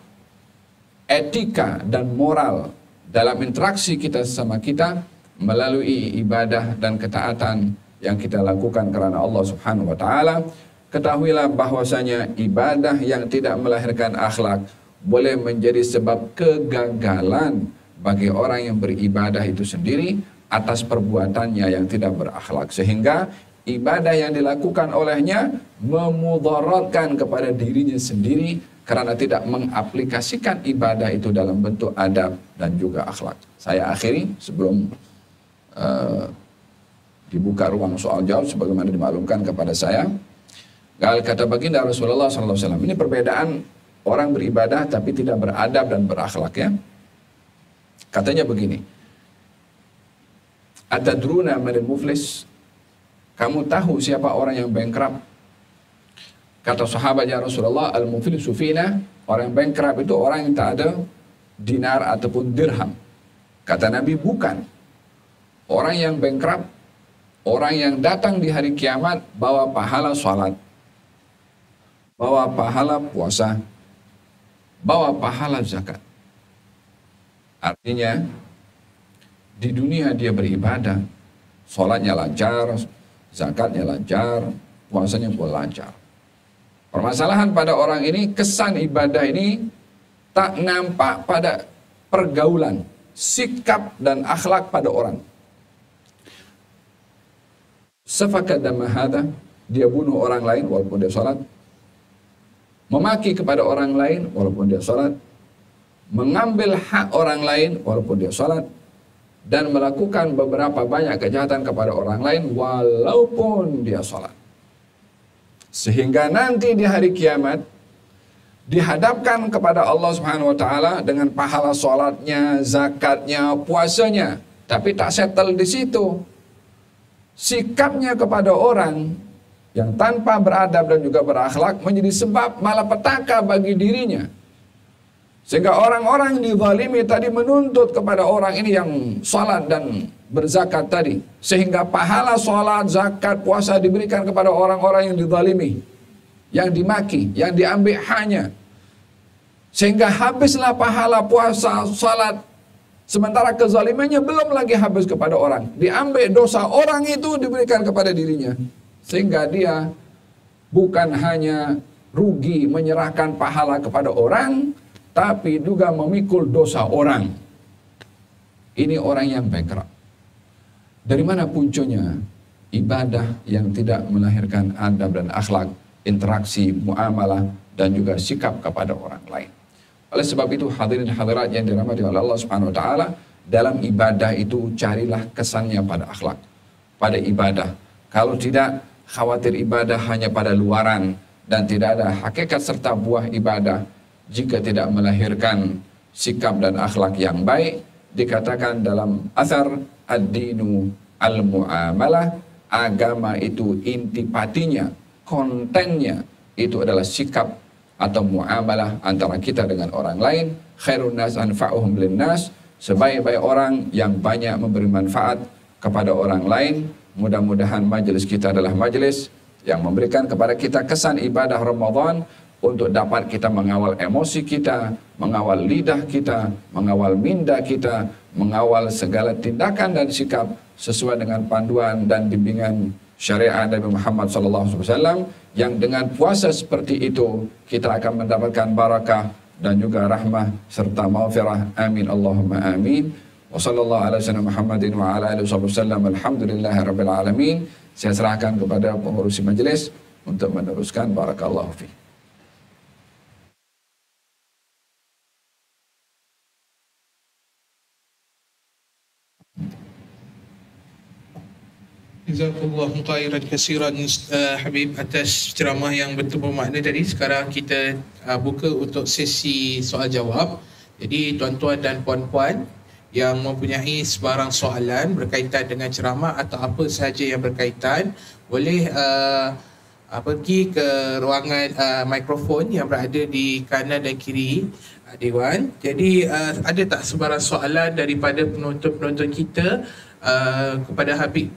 etika dan moral dalam interaksi kita sama kita melalui ibadah dan ketaatan yang kita lakukan karena Allah Subhanahu wa taala. Ketahuilah bahwasanya ibadah yang tidak melahirkan akhlak boleh menjadi sebab kegagalan bagi orang yang beribadah itu sendiri atas perbuatannya yang tidak berakhlak, sehingga ibadah yang dilakukan olehnya memudaratkan kepada dirinya sendiri karena tidak mengaplikasikan ibadah itu dalam bentuk adab dan juga akhlak. Saya akhiri sebelum dibuka ruang soal jawab sebagaimana dimaklumkan kepada saya. Kata baginda Rasulullah SAW, ini perbedaan orang beribadah tapi tidak beradab dan berakhlak ya. Katanya begini, atadruna manil muflis, kamu tahu siapa orang yang bankrupt? Kata sahabat ya Rasulullah, al-muflisu fina, orang yang bankrupt itu orang yang tak ada dinar ataupun dirham. Kata Nabi, bukan. Orang yang bankrupt, orang yang datang di hari kiamat bawa pahala salat, bawa pahala puasa, bawa pahala zakat. Artinya di dunia dia beribadah, sholatnya lancar, zakatnya lancar, puasanya pun lancar. Permasalahan pada orang ini, kesan ibadah ini tak nampak pada pergaulan, sikap dan akhlak pada orang. Safakat damahada, dia bunuh orang lain walaupun dia sholat, memaki kepada orang lain walaupun dia sholat, mengambil hak orang lain walaupun dia sholat, dan melakukan beberapa banyak kejahatan kepada orang lain walaupun dia sholat. Sehingga nanti di hari kiamat dihadapkan kepada Allah Subhanahu wa taala dengan pahala sholatnya, zakatnya, puasanya, tapi tak settle di situ. Sikapnya kepada orang yang tanpa beradab dan juga berakhlak menjadi sebab malapetaka bagi dirinya. Sehingga orang-orang yang dizalimi tadi menuntut kepada orang ini yang salat dan berzakat tadi, sehingga pahala salat, zakat, puasa diberikan kepada orang-orang yang dizalimi, yang dimaki, yang diambil haknya. Sehingga habislah pahala puasa, salat, sementara kezalimannya belum lagi habis kepada orang. Diambil dosa orang itu diberikan kepada dirinya. Sehingga dia bukan hanya rugi menyerahkan pahala kepada orang, tapi juga memikul dosa orang. Ini orang yang bankrupt. Dari mana puncanya? Ibadah yang tidak melahirkan adab dan akhlak, interaksi, muamalah, dan juga sikap kepada orang lain. Oleh sebab itu, hadirin hadirat yang dirahmati oleh Allah Subhanahu wa taala, dalam ibadah itu carilah kesannya pada akhlak, pada ibadah. Kalau tidak, khawatir ibadah hanya pada luaran dan tidak ada hakikat serta buah ibadah, jika tidak melahirkan sikap dan akhlak yang baik. Dikatakan dalam asar ad-dinu al-mu'amalah, agama itu intipatinya, kontennya itu adalah sikap atau muamalah antara kita dengan orang lain. Khairun nas anfa'uhum linnas, sebaik-baik orang yang banyak memberi manfaat kepada orang lain. Mudah-mudahan majelis kita adalah majelis yang memberikan kepada kita kesan ibadah Ramadan untuk dapat kita mengawal emosi kita, mengawal lidah kita, mengawal minda kita, mengawal segala tindakan dan sikap sesuai dengan panduan dan bimbingan syariat Nabi Muhammad SAW, yang dengan puasa seperti itu kita akan mendapatkan barakah dan juga rahmah serta maghfirah. Amin Allahumma amin. Wa sallallahu ala sayyidina Muhammadin wa ala alihi wasallam. Alhamdulillahirabbil alamin. Saya serahkan kepada pengurus majelis untuk meneruskan. Barakallahu fi. Jazakallahu khairan katsiran Habib atas ceramah yang betul bermakna tadi. Sekarang kita buka untuk sesi soal jawab. Jadi tuan-tuan dan puan-puan yang mempunyai sebarang soalan berkaitan dengan ceramah atau apa sahaja yang berkaitan, boleh pergi ke ruangan mikrofon yang berada di kanan dan kiri Dewan. Jadi ada tak sebarang soalan daripada penonton-penonton kita kepada Habib?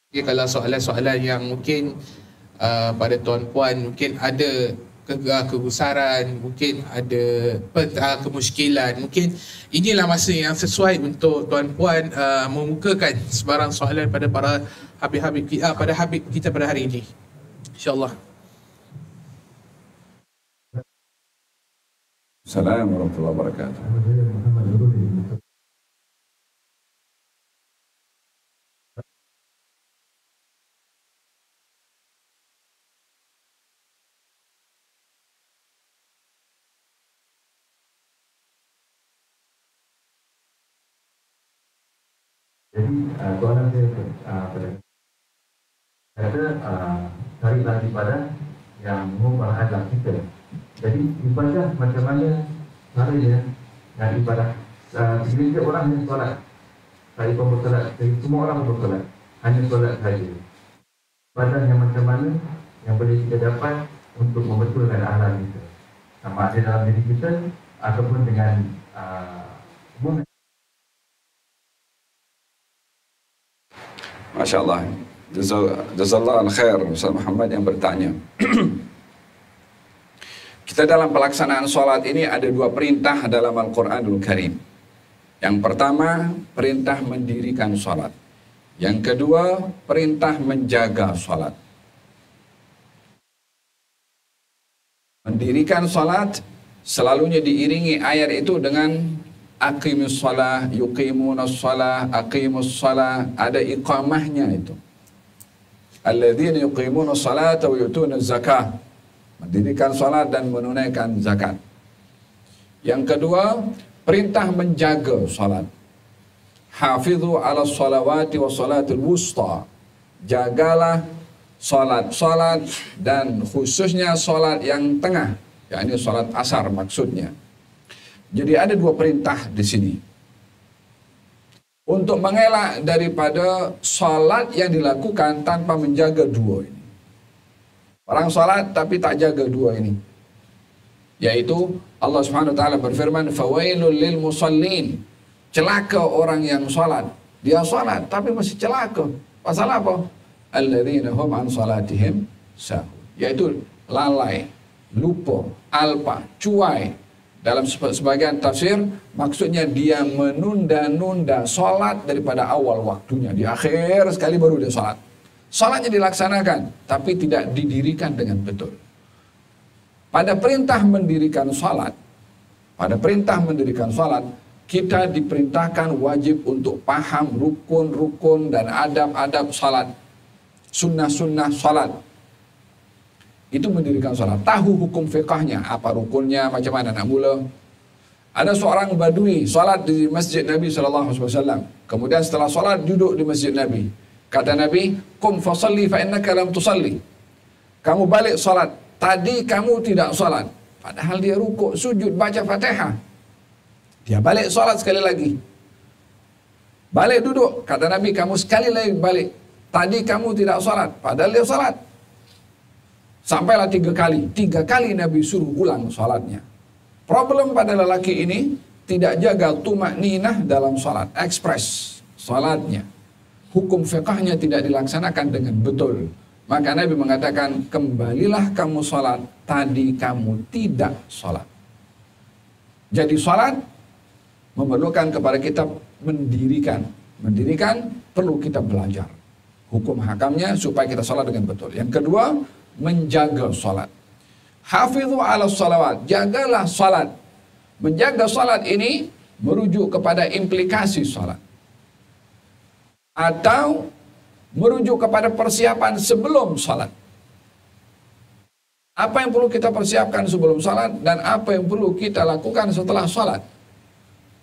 Okay, kalau soalan-soalan yang mungkin pada tuan-puan mungkin ada kegusaran, mungkin ada kemusykilan, mungkin inilah masa yang sesuai untuk tuan-puan memukakan sebarang soalan pada para habib-habib pada habib kita pada hari ini, insya-Allah. Assalamualaikum warahmatullahi wabarakatuh. Jadi soalan saya carilah ibadah yang mengubah akhlak kita. Jadi ibadah macam mana caranya dan ibadah segelintir orang yang solat, saya pun bersolat, semua orang bersolat, hanya solat saja. Ibadah yang macam mana yang boleh kita dapat untuk membetulkan akhlak kita, sama ada dalam diri kita ataupun dengan hubungan. Masya Allah. Jazakallah al-khair Ustaz Muhammad yang bertanya. Kita dalam pelaksanaan sholat ini ada dua perintah dalam Al-Quranul Karim. Yang pertama, perintah mendirikan sholat. Yang kedua, perintah menjaga sholat. Mendirikan sholat selalunya diiringi ayat itu dengan aqimus shalah, yuqimunas shalah, aqimus shalah, ada iqamahnya itu. Alladzina yuqimunas salata wa yu'tunaz zakah, mendirikan salat dan menunaikan zakat. Yang kedua, perintah menjaga salat. Hafizu 'ala shalawati was salatil wusta. Jagalah salat dan khususnya salat yang tengah, yakni salat asar maksudnya. Jadi ada dua perintah di sini. Untuk mengelak daripada salat yang dilakukan tanpa menjaga dua ini. Orang salat tapi tak jaga dua ini. Yaitu Allah Subhanahu wa taala berfirman, "Fawailul lil musallin." Celaka orang yang salat. Dia salat tapi masih celaka. Pasal apa? Alladzina hum an salatihim sahun. Yaitu lalai, lupa, alpa, cuai. Dalam sebagian tafsir, maksudnya dia menunda-nunda salat daripada awal waktunya. Di akhir sekali baru dia salat. Salatnya dilaksanakan, tapi tidak didirikan dengan betul. Pada perintah mendirikan salat, kita diperintahkan wajib untuk paham rukun-rukun dan adab-adab salat. Sunnah-sunnah salat. Itu mendirikan salat. Tahu hukum fiqahnya, apa rukunnya, macam mana nak mula. Ada seorang badui salat di masjid Nabi SAW. Kemudian setelah salat duduk di masjid Nabi. Kata Nabi, "Qum fasalli fa innaka lam tusalli." kamu balik solat, tadi kamu tidak solat, padahal dia rukuk, sujud, baca Fatihah. Dia balik solat sekali lagi. Balik duduk, kata Nabi, kamu sekali lagi balik. Tadi kamu tidak solat, padahal dia solat. Sampailah 3 kali. 3 kali Nabi suruh ulang solatnya. Problem pada lelaki ini, tidak jaga tumakninah dalam solat. Ekspres solatnya. Hukum fiqahnya tidak dilaksanakan dengan betul. Maka Nabi mengatakan, kembalilah kamu solat, tadi kamu tidak solat. Jadi solat memerlukan kepada kita mendirikan. Mendirikan perlu kita belajar hukum hakamnya supaya kita sholat dengan betul. Yang kedua, menjaga sholat. Hafidhu ala sholawat, jagalah sholat. Menjaga sholat ini merujuk kepada implikasi sholat, atau merujuk kepada persiapan sebelum sholat. Apa yang perlu kita persiapkan sebelum sholat, dan apa yang perlu kita lakukan setelah sholat.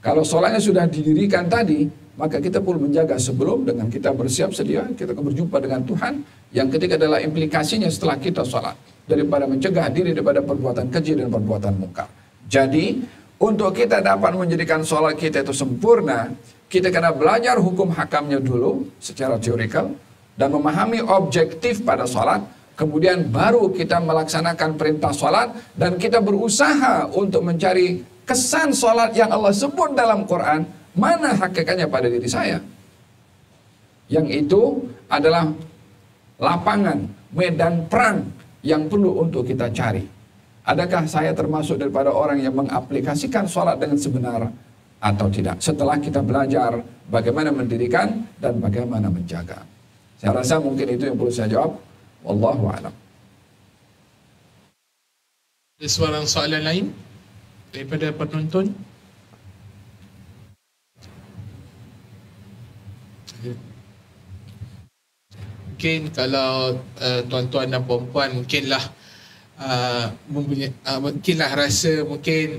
Kalau sholatnya sudah didirikan tadi, maka kita perlu menjaga sebelum, dengan kita bersiap sedia, kita berjumpa dengan Tuhan. Yang ketiga adalah implikasinya setelah kita sholat, daripada mencegah diri daripada perbuatan keji dan perbuatan mungkar. Jadi, untuk kita dapat menjadikan sholat kita itu sempurna, kita kena belajar hukum hakamnya dulu secara teorikal, dan memahami objektif pada sholat. Kemudian baru kita melaksanakan perintah sholat, dan kita berusaha untuk mencari kesan sholat yang Allah sebut dalam Quran, mana hakikatnya pada diri saya. Yang itu adalah lapangan, medan perang yang perlu untuk kita cari. Adakah saya termasuk daripada orang yang mengaplikasikan sholat dengan sebenar atau tidak? Setelah kita belajar bagaimana mendirikan dan bagaimana menjaga. Saya rasa mungkin itu yang perlu saya jawab. Wallahu a'lam. Ada soalan lain daripada penonton? Mungkin kalau tuan-tuan dan puan-puan mungkinlah mungkinlah rasa mungkin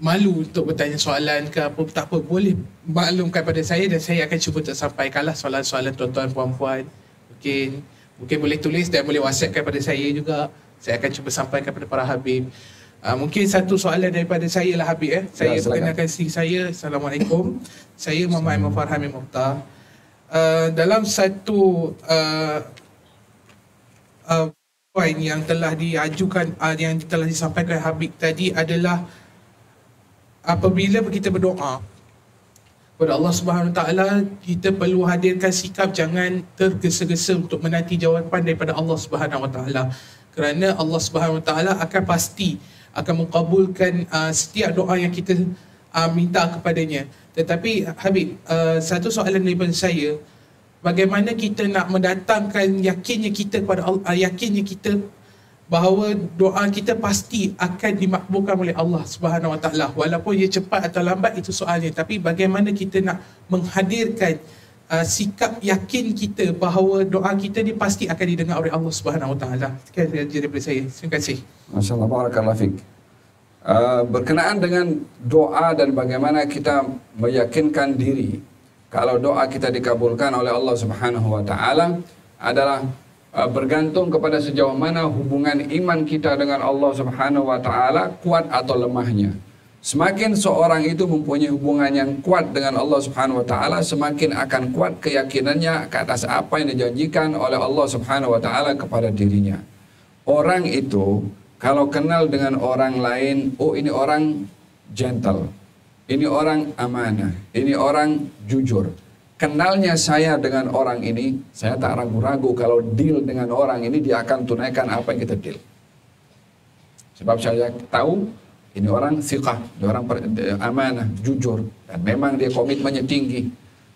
malu untuk bertanya soalan ke apa, tak apa, boleh maklumkan pada saya dan saya akan cuba tersampaikanlah soalan-soalan tuan-tuan puan-puan. Mungkin boleh tulis dan boleh WhatsApp kepada saya juga. Saya akan cuba sampaikan kepada para Habib. Mungkin satu soalan daripada saya lah Habib. Saya perkenalkan diri saya. Assalamualaikum. Saya Muhammad Aiman Farhami Mukhtar. Dalam satu poin yang telah diajukan, yang telah disampaikan Habib tadi adalah apabila kita berdoa kepada Allah Subhanahu Wa Taala, kita perlu hadirkan sikap jangan tergesa-gesa untuk menanti jawapan daripada Allah Subhanahu Wa Taala, kerana Allah Subhanahu Wa Taala akan pasti akan mengabulkan setiap doa yang kita minta kepadanya. Tetapi Habib, satu soalan daripada saya, bagaimana kita nak mendatangkan yakinnya kita kepada Allah, yakinnya kita bahawa doa kita pasti akan dimakbulkan oleh Allah Subhanahu Wa Taala, walaupun ia cepat atau lambat itu soalnya. Tapi bagaimana kita nak menghadirkan sikap yakin kita bahawa doa kita ni pasti akan didengar oleh Allah Subhanahu Wa Taala. Sekian daripada saya. Terima kasih. Masya-Allah, barakallahu fiik. Berkenaan dengan doa dan bagaimana kita meyakinkan diri kalau doa kita dikabulkan oleh Allah Subhanahu Wa Taala adalah bergantung kepada sejauh mana hubungan iman kita dengan Allah Subhanahu Wa Taala kuat atau lemahnya. Semakin seorang itu mempunyai hubungan yang kuat dengan Allah Subhanahu Wa Taala, semakin akan kuat keyakinannya ke atas apa yang dijanjikan oleh Allah Subhanahu Wa Taala kepada dirinya. Orang itu kalau kenal dengan orang lain, oh ini orang gentle, ini orang amanah, ini orang jujur. Kenalnya saya dengan orang ini, saya tak ragu-ragu kalau deal dengan orang ini dia akan tunaikan apa yang kita deal. Sebab saya tahu ini orang thiqah, dia orang amanah, jujur, dan memang dia komitmennya tinggi.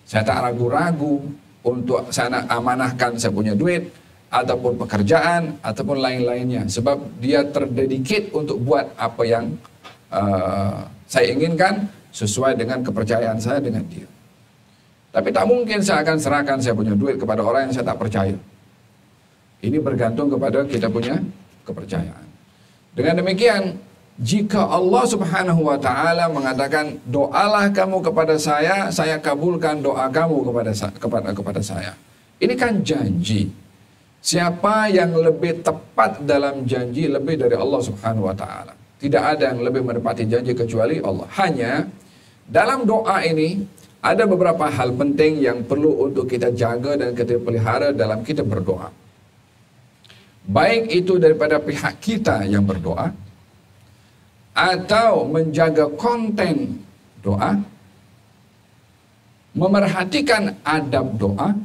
Saya tak ragu-ragu untuk saya amanahkan saya punya duit, ataupun pekerjaan, ataupun lain-lainnya. Sebab dia terdedicate untuk buat apa yang saya inginkan sesuai dengan kepercayaan saya dengan dia. Tapi tak mungkin saya akan serahkan saya punya duit kepada orang yang saya tak percaya. Ini bergantung kepada kita punya kepercayaan. Dengan demikian, jika Allah Subhanahu Wa Taala mengatakan doalah kamu kepada saya kabulkan doa kamu kepada saya. Ini kan janji. Siapa yang lebih tepat dalam janji lebih dari Allah Subhanahu wa taala? Tidak ada yang lebih menepati janji kecuali Allah. Hanya dalam doa ini ada beberapa hal penting yang perlu untuk kita jaga dan kita pelihara dalam kita berdoa. Baik itu daripada pihak kita yang berdoa atau menjaga konten doa, memerhatikan adab doa,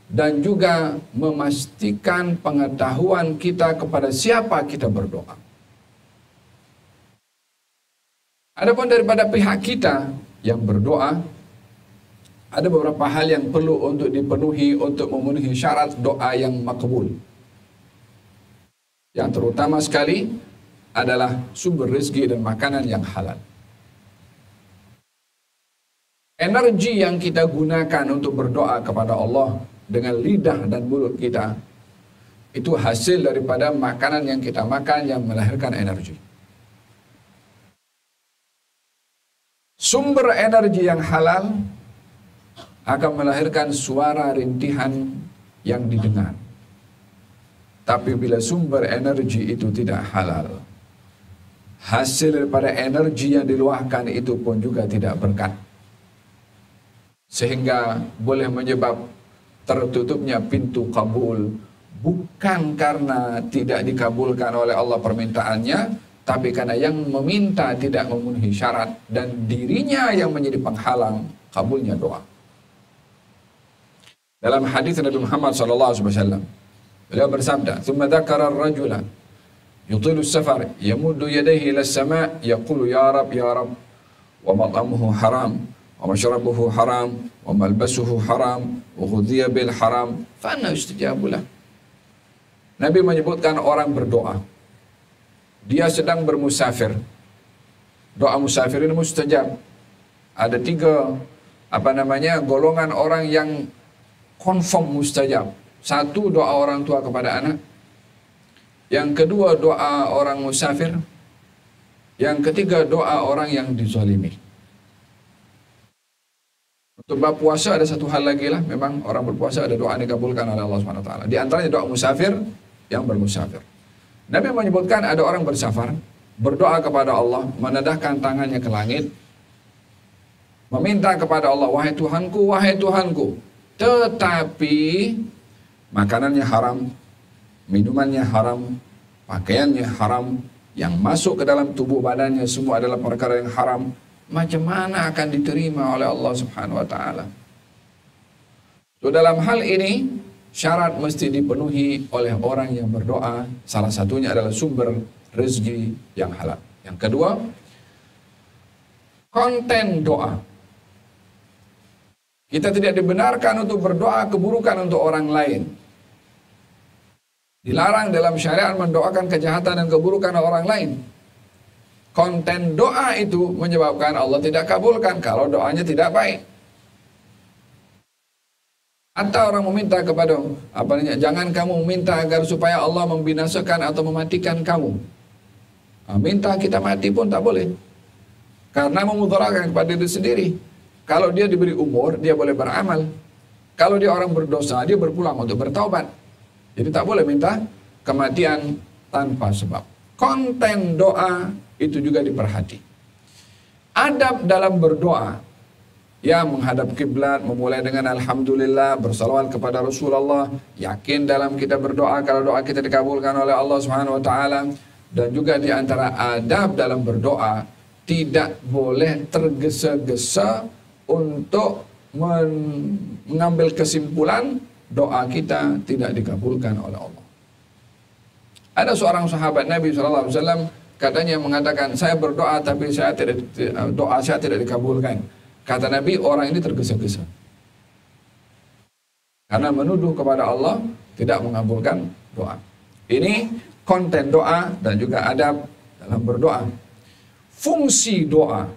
dan juga memastikan pengetahuan kita kepada siapa kita berdoa. Adapun daripada pihak kita yang berdoa, ada beberapa hal yang perlu untuk dipenuhi untuk memenuhi syarat doa yang makbul. Yang terutama sekali adalah sumber rezeki dan makanan yang halal. Energi yang kita gunakan untuk berdoa kepada Allah dengan lidah dan mulut kita, itu hasil daripada makanan yang kita makan yang melahirkan energi. Sumber energi yang halal akan melahirkan suara rintihan yang didengar. Tapi bila sumber energi itu tidak halal, hasil daripada energi yang diluahkan itu pun juga tidak berkat. Sehingga boleh menyebab tertutupnya pintu kabul, bukan karena tidak dikabulkan oleh Allah permintaannya, tapi karena yang meminta tidak memenuhi syarat dan dirinya yang menjadi penghalang kabulnya doa. Dalam hadis Nabi Muhammad SAW, beliau bersabda, "Tsumma dzakara ar-rajula yutilu as-safar yamuddu yadayhi ila as-sama' yaqulu ya Rab ya Rab wa mat'amuhu haram wa mashrabuhu haram wa malbasuhu haram wa ghudhiya bil haram fa anna yustajabu lah." Nabi menyebutkan orang berdoa, dia sedang bermusafir. Doa musafir ini mustajab. Ada 3 golongan orang yang confirm mustajab. 1, doa orang tua kepada anak. Yang kedua, doa orang musafir. Yang ketiga, doa orang yang dizalimi. Untuk bab puasa ada 1 hal lagi lah. Memang orang berpuasa ada doa dikabulkan oleh Allah SWT. Di antaranya doa musafir yang bermusafir. Nabi menyebutkan ada orang bersafar, berdoa kepada Allah, menadahkan tangannya ke langit, meminta kepada Allah, wahai Tuhanku, tetapi makanannya haram, minumannya haram, pakaiannya haram, yang masuk ke dalam tubuh badannya semua adalah perkara yang haram. Macam mana akan diterima oleh Allah Subhanahu wa taala? So, dalam hal ini syarat mesti dipenuhi oleh orang yang berdoa. Salah satunya adalah sumber rezeki yang halal. Yang kedua, konten doa. Kita tidak dibenarkan untuk berdoa keburukan untuk orang lain. Dilarang dalam syariat mendoakan kejahatan dan keburukan orang lain. Konten doa itu menyebabkan Allah tidak kabulkan kalau doanya tidak baik. Atau orang meminta kepada jangan kamu minta agar supaya Allah membinasakan atau mematikan kamu. Minta kita mati pun tak boleh, karena memudaratkan kepada diri sendiri. Kalau dia diberi umur, dia boleh beramal. Kalau dia orang berdosa, dia berpulang untuk bertaubat. Jadi tak boleh minta kematian tanpa sebab. Konten doa itu juga diperhati. Adab dalam berdoa, ya, menghadap kiblat, memulai dengan alhamdulillah, bersalawat kepada Rasulullah, yakin dalam kita berdoa kalau doa kita dikabulkan oleh Allah Subhanahu wa taala. Dan juga di antara adab dalam berdoa, tidak boleh tergesa-gesa untuk mengambil kesimpulan doa kita tidak dikabulkan oleh Allah. Ada seorang sahabat Nabi SAW, katanya mengatakan, saya berdoa tapi doa saya tidak dikabulkan. Kata Nabi, orang ini tergesa-gesa, karena menuduh kepada Allah tidak mengabulkan doa. Ini konten doa dan juga adab dalam berdoa. Fungsi doa.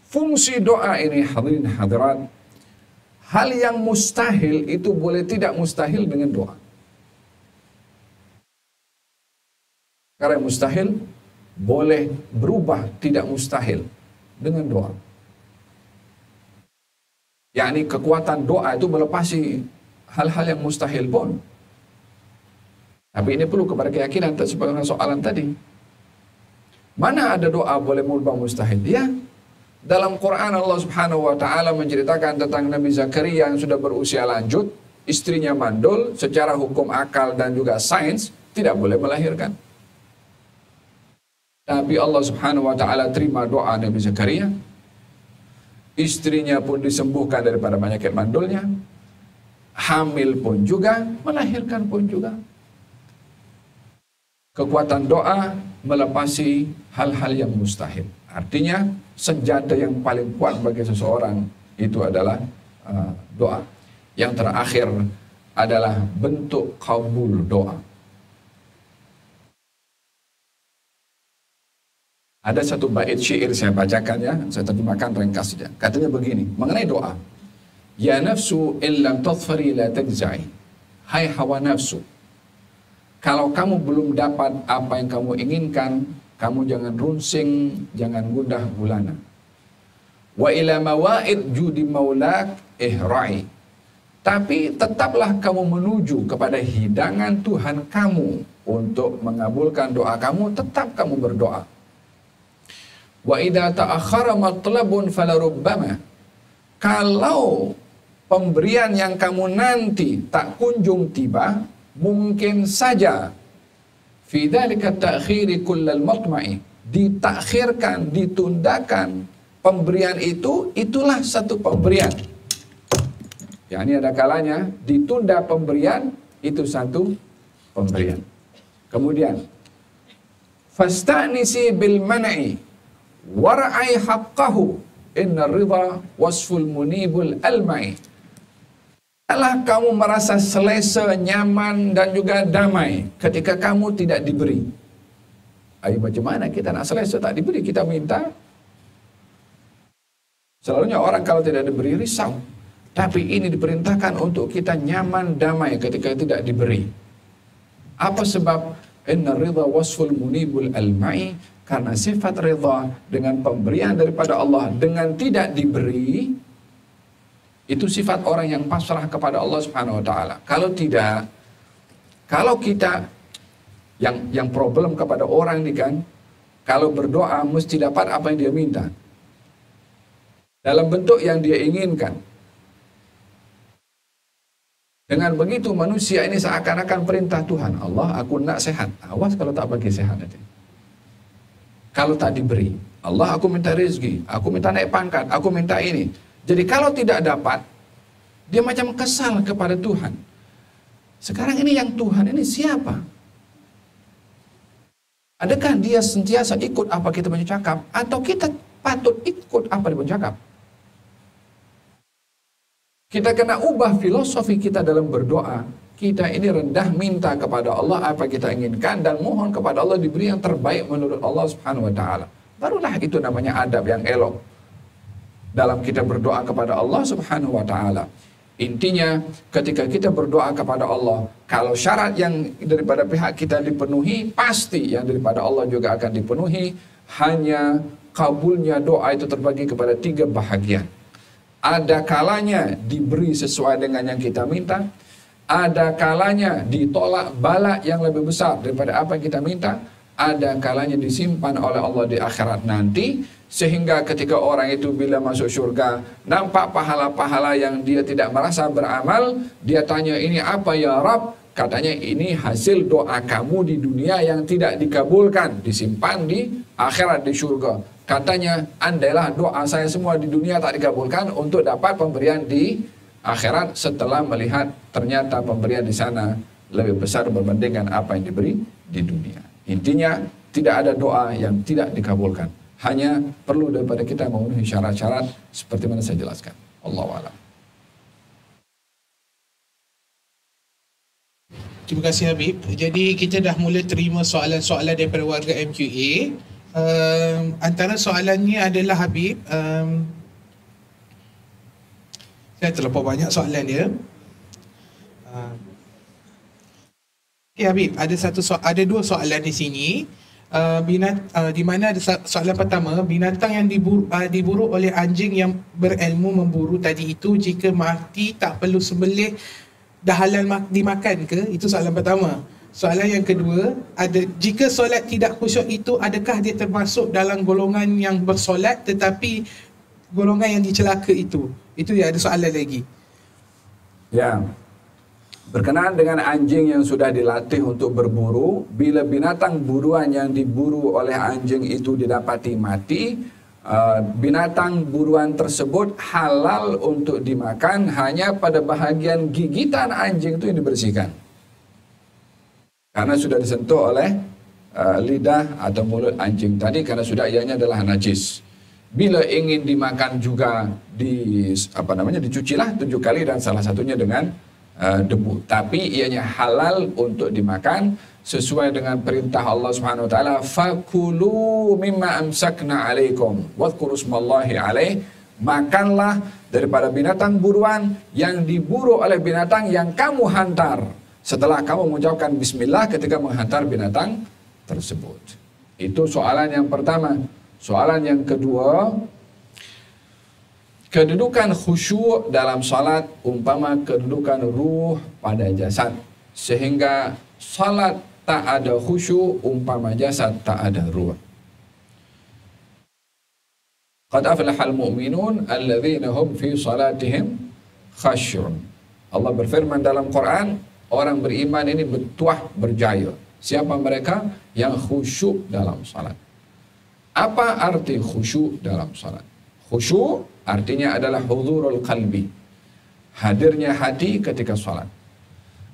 Fungsi doa ini, hadirin hadirat, hal yang mustahil itu boleh tidak mustahil dengan doa. Karena mustahil boleh berubah tidak mustahil dengan doa. Yakni kekuatan doa itu melepasi hal-hal yang mustahil pun. Tapi ini perlu kepada keyakinan sebagaimana soalan tadi. Mana ada doa boleh merubah mustahil? Ya. Dalam Quran Allah Subhanahu wa taala menceritakan tentang Nabi Zakaria yang sudah berusia lanjut, istrinya mandul, secara hukum akal dan juga sains tidak boleh melahirkan. Tapi Allah Subhanahu wa taala terima doa Nabi Zakaria. Istrinya pun disembuhkan daripada penyakit mandulnya. Hamil pun juga, melahirkan pun juga. Kekuatan doa melepasi hal-hal yang mustahil. Artinya senjata yang paling kuat bagi seseorang itu adalah doa. Yang terakhir adalah bentuk kabul doa. Ada satu bait syair saya bacakan ya, saya terjemahkan ringkas saja. Katanya begini, mengenai doa. Ya nafsu illam tadfari la tajza'i. Hai hawa nafsu, kalau kamu belum dapat apa yang kamu inginkan, kamu jangan runsing, jangan gundah gulana. Wa ila mawa'id judi maulak ihra'i. Tapi tetaplah kamu menuju kepada hidangan Tuhan kamu untuk mengabulkan doa kamu, tetap kamu berdoa. Wa idza ta'akhkhara matlabun falarubbama. Kalau pemberian yang kamu nanti tak kunjung tiba, mungkin saja fi dzalika ta'khiri kullal matma'i, ditakhirkan, ditundakan pemberian itu, itulah satu pemberian. Ya, ini ada kalanya ditunda pemberian, itu satu pemberian. Kemudian fastanisi bil man'i war'ai haqqahu inna ridha wasful munibul alma'i. Alah kamu merasa selesa, nyaman dan juga damai ketika kamu tidak diberi. Ayo macam mana kita nak selesa tak diberi? Kita minta. Selalunya orang kalau tidak diberi risau. Tapi ini diperintahkan untuk kita nyaman, damai ketika tidak diberi. Apa sebab? Inna ridha wasful munibul alma'i. Karena sifat ridha dengan pemberian daripada Allah dengan tidak diberi, itu sifat orang yang pasrah kepada Allah Subhanahu wa taala. Kalau tidak, kalau kita yang problem kepada orang ini kan, kalau berdoa mesti dapat apa yang dia minta. Dalam bentuk yang dia inginkan. Dengan begitu manusia ini seakan-akan perintah Tuhan. Allah, aku nak sehat. Awas kalau tak bagi sehat nanti. Kalau tak diberi. Allah, aku minta rezeki. Aku minta naik pangkat. Aku minta ini. Jadi kalau tidak dapat, dia macam kesal kepada Tuhan. Sekarang ini yang Tuhan ini siapa? Adakah dia sentiasa ikut apa kita bercakap? Atau kita patut ikut apa dia bercakap? Kita kena ubah filosofi kita dalam berdoa. Kita ini rendah minta kepada Allah apa kita inginkan dan mohon kepada Allah diberi yang terbaik menurut Allah Subhanahu wa taala. Barulah itu namanya adab yang elok dalam kita berdoa kepada Allah Subhanahu wa taala. Intinya ketika kita berdoa kepada Allah, kalau syarat yang daripada pihak kita dipenuhi, pasti yang daripada Allah juga akan dipenuhi. Hanya kabulnya doa itu terbagi kepada 3 bahagian. Ada kalanya diberi sesuai dengan yang kita minta. Ada kalanya ditolak bala yang lebih besar daripada apa yang kita minta. Ada kalanya disimpan oleh Allah di akhirat nanti. Sehingga ketika orang itu bila masuk syurga, nampak pahala-pahala yang dia tidak merasa beramal. Dia tanya, ini apa ya Rab? Katanya, ini hasil doa kamu di dunia yang tidak dikabulkan. Disimpan di akhirat di syurga. Katanya, andailah doa saya semua di dunia tak dikabulkan untuk dapat pemberian di akhirat setelah melihat ternyata pemberian di sana lebih besar berbandingkan apa yang diberi di dunia. Intinya, tidak ada doa yang tidak dikabulkan. Hanya perlu daripada kita memenuhi syarat-syarat seperti mana saya jelaskan. Allahu a'lam. Terima kasih Habib. Jadi kita dah mula terima soalan-soalan daripada warga MQA. Antara soalannya adalah Habib, saya terlampau banyak soalan dia. Okay Habib, ada 2 soalan di sini. Di mana ada soalan pertama, binatang yang diburu oleh anjing yang berilmu memburu tadi itu, jika mati tak perlu sembelih dah halal dimakan ke? Itu soalan pertama. Soalan yang kedua, jika solat tidak khusyuk itu, adakah dia termasuk dalam golongan yang bersolat tetapi golongan yang dicelaka itu? Itu ya, ada soalan lagi. Ya. Berkenaan dengan anjing yang sudah dilatih untuk berburu, bila binatang buruan yang diburu oleh anjing itu didapati mati, binatang buruan tersebut halal untuk dimakan hanya pada bahagian gigitan anjing itu yang dibersihkan. Karena sudah disentuh oleh lidah atau mulut anjing tadi, karena sudah ianya adalah najis. Bila ingin dimakan juga dicucilah 7 kali dan salah satunya dengan debu. Tapi ianya halal untuk dimakan sesuai dengan perintah Allah Subhanahu wa taala, fakulu mimma amsakna alaikum wadhkuru smallahi alaih. Makanlah daripada binatang buruan yang diburu oleh binatang yang kamu hantar, setelah kamu mengucapkan bismillah ketika menghantar binatang tersebut. Itu soalan yang pertama. Soalan yang kedua, kedudukan khusyuk dalam salat umpama kedudukan ruh pada jasad, sehingga salat tak ada khusyuk umpama jasad tak ada ruh. Qad aflahal mu'minun alladzina hum fi salatihim khashyun. Allah berfirman dalam Quran, orang beriman ini bertuah berjaya. Siapa mereka? Yang khusyuk dalam salat. Apa arti khusyuk dalam salat? Khusyuk artinya adalah huzurul qalbi, hadirnya hati ketika salat.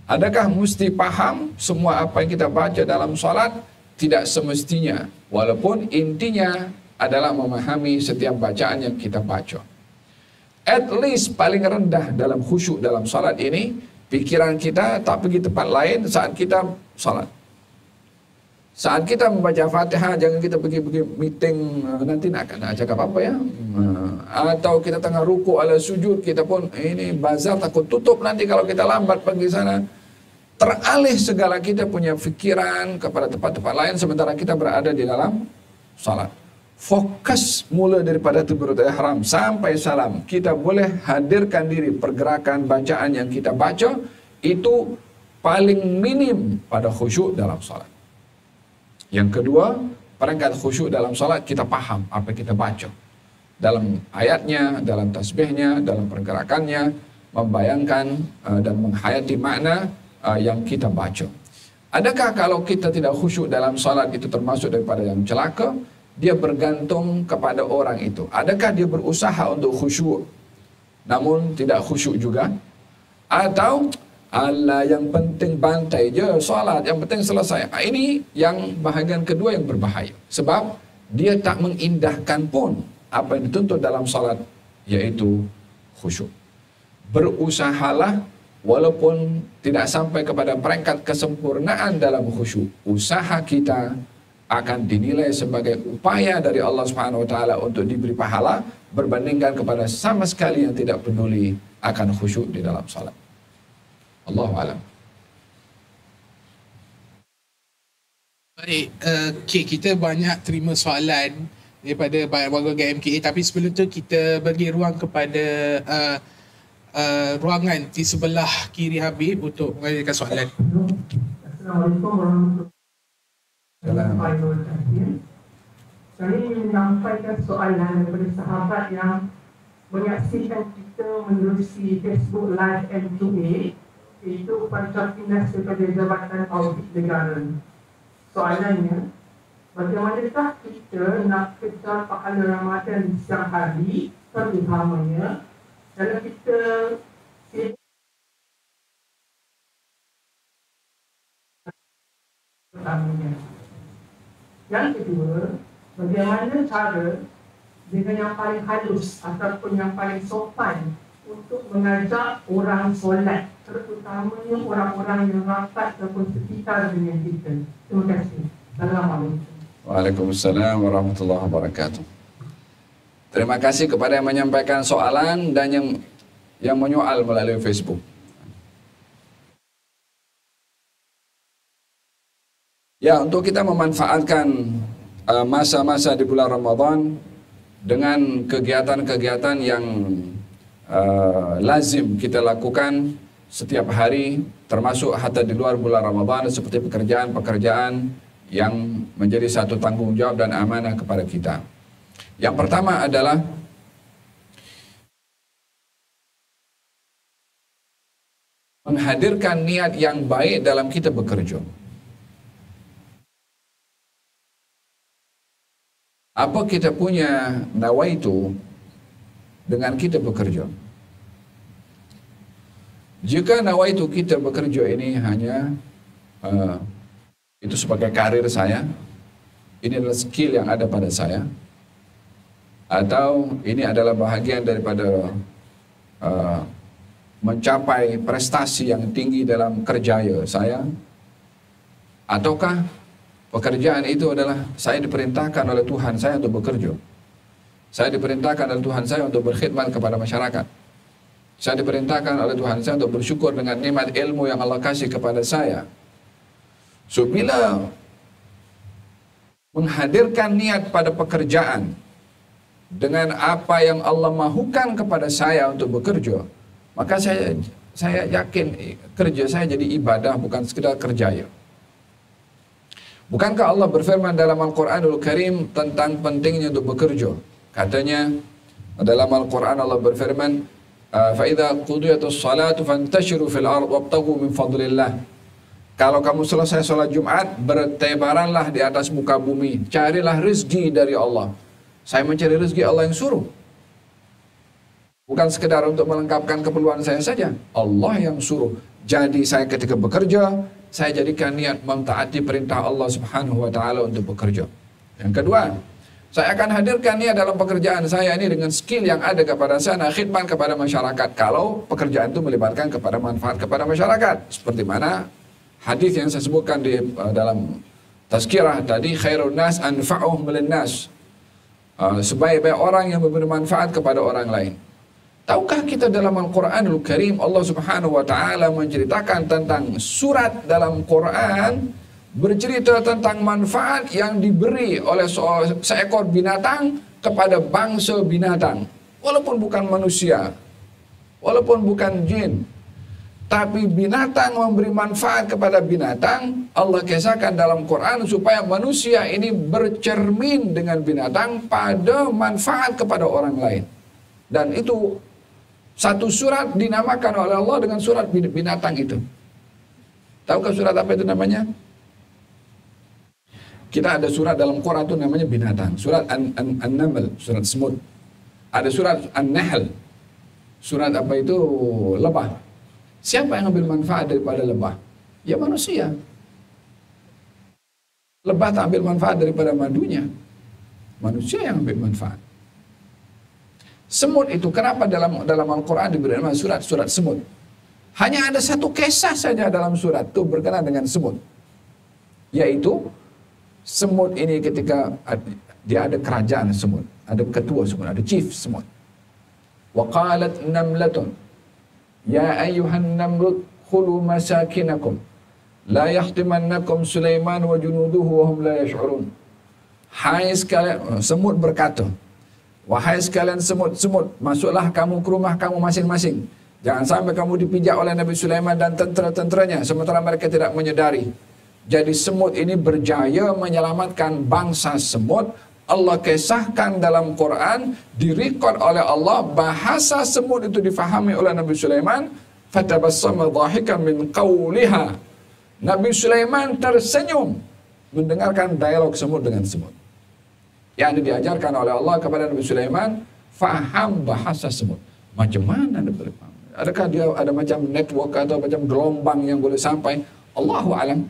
Adakah mesti paham semua apa yang kita baca dalam salat? Tidak semestinya, walaupun intinya adalah memahami setiap bacaan yang kita baca. At least paling rendah dalam khusyuk dalam salat ini, pikiran kita tak pergi tempat lain saat kita salat. Saat kita membaca Fatihah, jangan kita pergi meeting, nanti nak cakap apa ya, atau kita tengah ruku ala sujud, kita pun ini bazar takut tutup nanti kalau kita lambat pergi sana. Teralih segala kita punya fikiran kepada tempat-tempat lain sementara kita berada di dalam salat. Fokus mula daripada takbiratul ihram sampai salam, kita boleh hadirkan diri, pergerakan bacaan yang kita baca itu paling minim pada khusyuk dalam salat. Yang kedua, perangkat khusyuk dalam salat, kita paham apa yang kita baca. Dalam ayatnya, dalam tasbihnya, dalam pergerakannya, membayangkan dan menghayati makna yang kita baca. Adakah kalau kita tidak khusyuk dalam salat itu termasuk daripada yang celaka? Dia bergantung kepada orang itu. Adakah dia berusaha untuk khusyuk namun tidak khusyuk juga? Atau Allah yang penting bantai je solat, yang penting selesai. Ini yang bahagian kedua yang berbahaya. Sebab dia tak mengindahkan pun apa yang dituntut dalam solat, yaitu khusyuk. Berusahalah walaupun tidak sampai kepada peringkat kesempurnaan dalam khusyuk. Usaha kita akan dinilai sebagai upaya dari Allah Subhanahu wa taala untuk diberi pahala berbandingkan kepada sama sekali yang tidak peduli akan khusyuk di dalam salat. Allahu a'lam. Baik, kita banyak terima soalan daripada warga MKA, tapi sebelum tu kita bagi ruang kepada ruangan di sebelah kiri Habib untuk mengajukan soalan. Assalamualaikum warahmatullahi wabarakatuh. Saya ingin menyampaikan soalan daripada sahabat yang menyaksikan kita menerusi Facebook Live M2A, iaitu Pancak Dinas daripada Jabatan Audit Negara. Soalannya, bagaimanakah kita nak kejar pahala Ramadan di siang hari, terutamanya dalam kita pertamanya. Yang kedua, bagaimana cara dengan yang paling halus ataupun yang paling sopan untuk mengajak orang solat, terutamanya orang-orang yang rapat ataupun sekitar dengan kita. Terima kasih. Assalamualaikum. Waalaikumsalam warahmatullahi wabarakatuh. Terima kasih kepada yang menyampaikan soalan dan yang menyoal melalui Facebook. Ya, untuk kita memanfaatkan masa-masa di bulan Ramadan dengan kegiatan-kegiatan yang lazim kita lakukan setiap hari, termasuk hatta di luar bulan Ramadan, seperti pekerjaan-pekerjaan yang menjadi satu tanggung jawab dan amanah kepada kita. Yang pertama adalah menghadirkan niat yang baik dalam kita bekerja. Apa kita punya nawaitu dengan kita bekerja? Jika nawaitu kita bekerja ini hanya itu sebagai karir saya, ini adalah skill yang ada pada saya, atau ini adalah bahagian daripada mencapai prestasi yang tinggi dalam kerja saya, ataukah pekerjaan itu adalah saya diperintahkan oleh Tuhan saya untuk bekerja, saya diperintahkan oleh Tuhan saya untuk berkhidmat kepada masyarakat, saya diperintahkan oleh Tuhan saya untuk bersyukur dengan nikmat ilmu yang Allah kasih kepada saya. So, bila menghadirkan niat pada pekerjaan dengan apa yang Allah mahukan kepada saya untuk bekerja, maka saya yakin kerja saya jadi ibadah, bukan sekedar kerja. Bukankah Allah berfirman dalam Al-Quranul Karim tentang pentingnya untuk bekerja? Katanya dalam Al-Quran Allah berfirman, فَإِذَا قُضِيَتُ الصَّلَاةُ فَانْتَشِرُوا فِي الْأَرْضِ وَابْتَغُوا مِنْ فَضْلِ اللَّهِ. Kalau kamu selesai sholat Jumat, bertebaranlah di atas muka bumi, carilah rezeki dari Allah. Saya mencari rezeki, Allah yang suruh. Bukan sekedar untuk melengkapkan keperluan saya saja, Allah yang suruh. Jadi saya ketika bekerja, saya jadikan niat mentaati perintah Allah Subhanahu wa taala untuk bekerja. Yang kedua, saya akan hadirkan niat dalam pekerjaan saya ini dengan skill yang ada kepada saya, khidmat kepada masyarakat. Kalau pekerjaan itu melibatkan kepada manfaat kepada masyarakat, seperti mana hadis yang saya sebutkan di dalam tazkirah tadi, khairun nas anfa'uhum linnas. Sebaik-baik orang yang memberi manfaat kepada orang lain. Tahukah kita dalam Al-Quranul Karim Allah Subhanahu wa taala menceritakan tentang surat dalam Quran bercerita tentang manfaat yang diberi oleh seekor binatang kepada bangsa binatang, walaupun bukan manusia, walaupun bukan jin, tapi binatang memberi manfaat kepada binatang. Allah kisahkan dalam Quran supaya manusia ini bercermin dengan binatang pada manfaat kepada orang lain. Dan itu satu surat dinamakan oleh Allah dengan surat binatang itu. Tahukah surat apa itu namanya? Kita ada surat dalam Quran itu namanya binatang. Surat An-Naml, surat semut. Ada surat An-Nahl, surat apa itu? Lebah. Siapa yang ambil manfaat daripada lebah? Ya manusia. Lebah tak ambil manfaat daripada madunya. Manusia yang ambil manfaat. Semut itu, kenapa dalam Al-Quran diberi nama surat semut? Hanya ada satu kisah saja dalam surat itu berkenaan dengan semut. Yaitu, semut ini ketika dia ada kerajaan semut, ada ketua semut, ada chief semut. Wa qalat namlatun ya ayyuhan namlut khulu masakinakum la yahtimannakum Sulaiman wa junuduhu wa hum la yash'urun. Hai sekalian, semut berkata, wahai sekalian semut-semut, masuklah kamu ke rumah kamu masing-masing. Jangan sampai kamu dipijak oleh Nabi Sulaiman dan tentera-tenteranya sementara mereka tidak menyadari. Jadi semut ini berjaya menyelamatkan bangsa semut. Allah kisahkan dalam Quran, direkod oleh Allah, bahasa semut itu difahami oleh Nabi Sulaiman. Fatabassama dhahikan min qawliha. Nabi Sulaiman tersenyum mendengarkan dialog semut dengan semut. Yang diajarkan oleh Allah kepada Nabi Sulaiman, faham bahasa semut. Macam mana dia boleh faham? Adakah dia ada macam network atau macam gelombang yang boleh sampai? Allahu alam.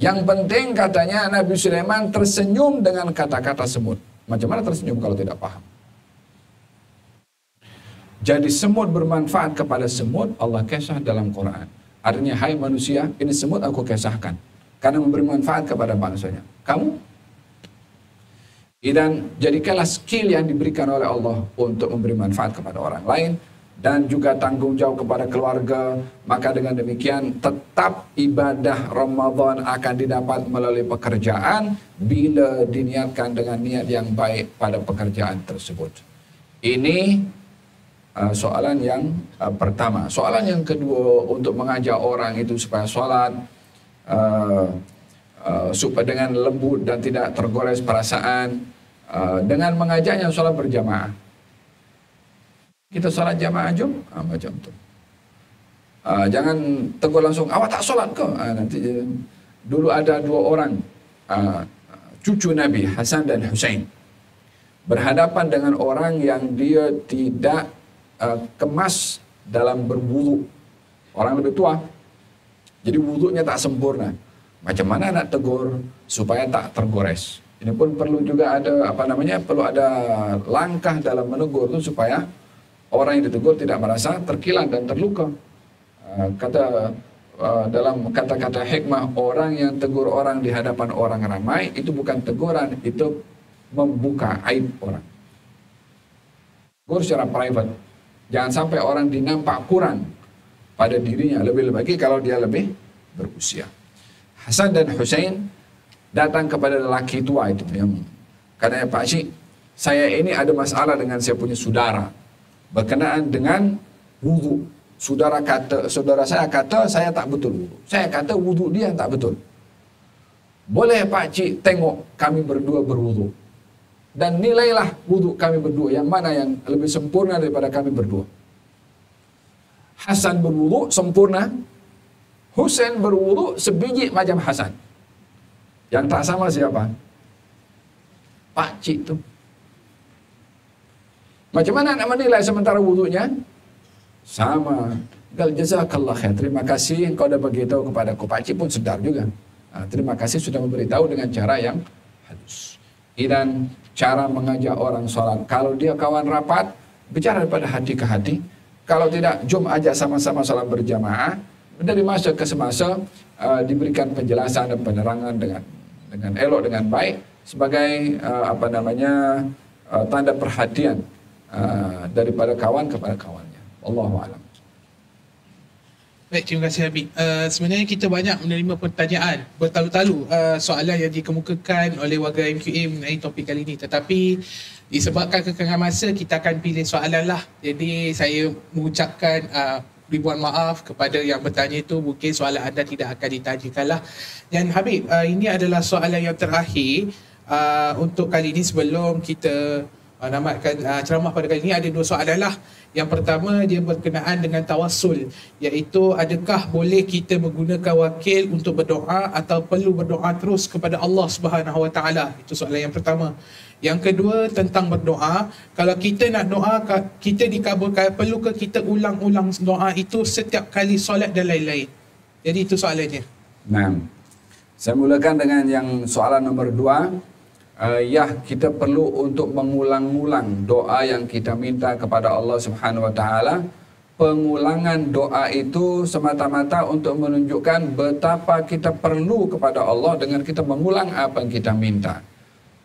Yang penting katanya Nabi Sulaiman tersenyum dengan kata-kata semut. Macam mana tersenyum kalau tidak paham? Jadi semut bermanfaat kepada semut, Allah kisah dalam Quran. Artinya, hai manusia, ini semut aku kisahkan karena memberi manfaat kepada bangsanya. Kamu? Dan jadikanlah skill yang diberikan oleh Allah untuk memberi manfaat kepada orang lain dan juga tanggung jawab kepada keluarga. Maka dengan demikian tetap ibadah Ramadan akan didapat melalui pekerjaan bila diniatkan dengan niat yang baik pada pekerjaan tersebut. Ini soalan yang pertama. Soalan yang kedua, untuk mengajak orang itu supaya solat supaya dengan lembut dan tidak tergores perasaan, dengan mengajaknya solat berjamaah. Kita solat jamaah jom, macam tu. Jangan tegur langsung, awak tak solat ke? Nanti dulu ada dua orang cucu Nabi, Hasan dan Husain, berhadapan dengan orang yang dia tidak kemas dalam berwudu. Orang lebih tua, jadi wudunya tak sempurna. Macam mana nak tegur supaya tak tergores? Ini pun perlu juga ada perlu ada langkah dalam menegur itu supaya orang yang ditegur tidak merasa terkilan dan terluka. Dalam kata-kata hikmah, orang yang tegur orang di hadapan orang ramai itu bukan teguran, itu membuka aib orang. Tegur secara private, jangan sampai orang dinampak kurang pada dirinya, lebih lagi kalau dia lebih berusia. Hasan dan Husain datang kepada lelaki tua itu yang katanya, Pak Cik, saya ini ada masalah dengan saya punya saudara berkenaan dengan wudu. Saudara saya kata saya tak betul wudu. Saya kata wudu dia tak betul. Boleh Pak Cik tengok kami berdua berwudu dan nilailah wudu kami berdua yang mana yang lebih sempurna daripada kami berdua. Hasan berwudu sempurna, Husain berwudu sebiji macam Hasan. Yang tak sama siapa? Pak Cik tu. Macam mana nak menilai sementara wudunya sama? Gal jazakallah khair, terima kasih engkau dah beritahu kepada aku. Pak Cik pun sedar juga. Terima kasih sudah memberitahu dengan cara yang halus. Dan cara mengajak orang solat, kalau dia kawan rapat, bicara daripada hati ke hati. Kalau tidak, jom ajak sama-sama solat berjamaah. Dari masa ke semasa diberikan penjelasan dan penerangan dengan elok, dengan baik, sebagai tanda perhatian daripada kawan kepada kawannya. Allahu a'lam. Baik, terima kasih Habib. Sebenarnya kita banyak menerima pertanyaan bertalu-talu soalan yang dikemukakan oleh warga MQA mengenai topik kali ini. Tetapi disebabkan kekangan masa, kita akan pilih soalan lah. Jadi saya mengucapkan ribuan maaf kepada yang bertanya itu. Mungkin soalan anda tidak akan ditanyakan lah. Dan Habib, ini adalah soalan yang terakhir untuk kali ini sebelum kita namatkan ceramah pada kali ini. Ada dua soalan lah. Yang pertama, dia berkenaan dengan tawassul, iaitu adakah boleh kita menggunakan wakil untuk berdoa atau perlu berdoa terus kepada Allah Subhanahu Wa Taala? Itu soalan yang pertama. Yang kedua, tentang berdoa, kalau kita nak doa, kita dikabulkan, perlukah kita ulang-ulang doa itu setiap kali solat dan lain-lain? Jadi itu soalannya. Nah, saya mulakan dengan yang soalan nombor 2. Kita perlu untuk mengulang-ulang doa yang kita minta kepada Allah Subhanahu Wa Taala. Pengulangan doa itu semata-mata untuk menunjukkan betapa kita perlu kepada Allah dengan kita mengulang apa yang kita minta.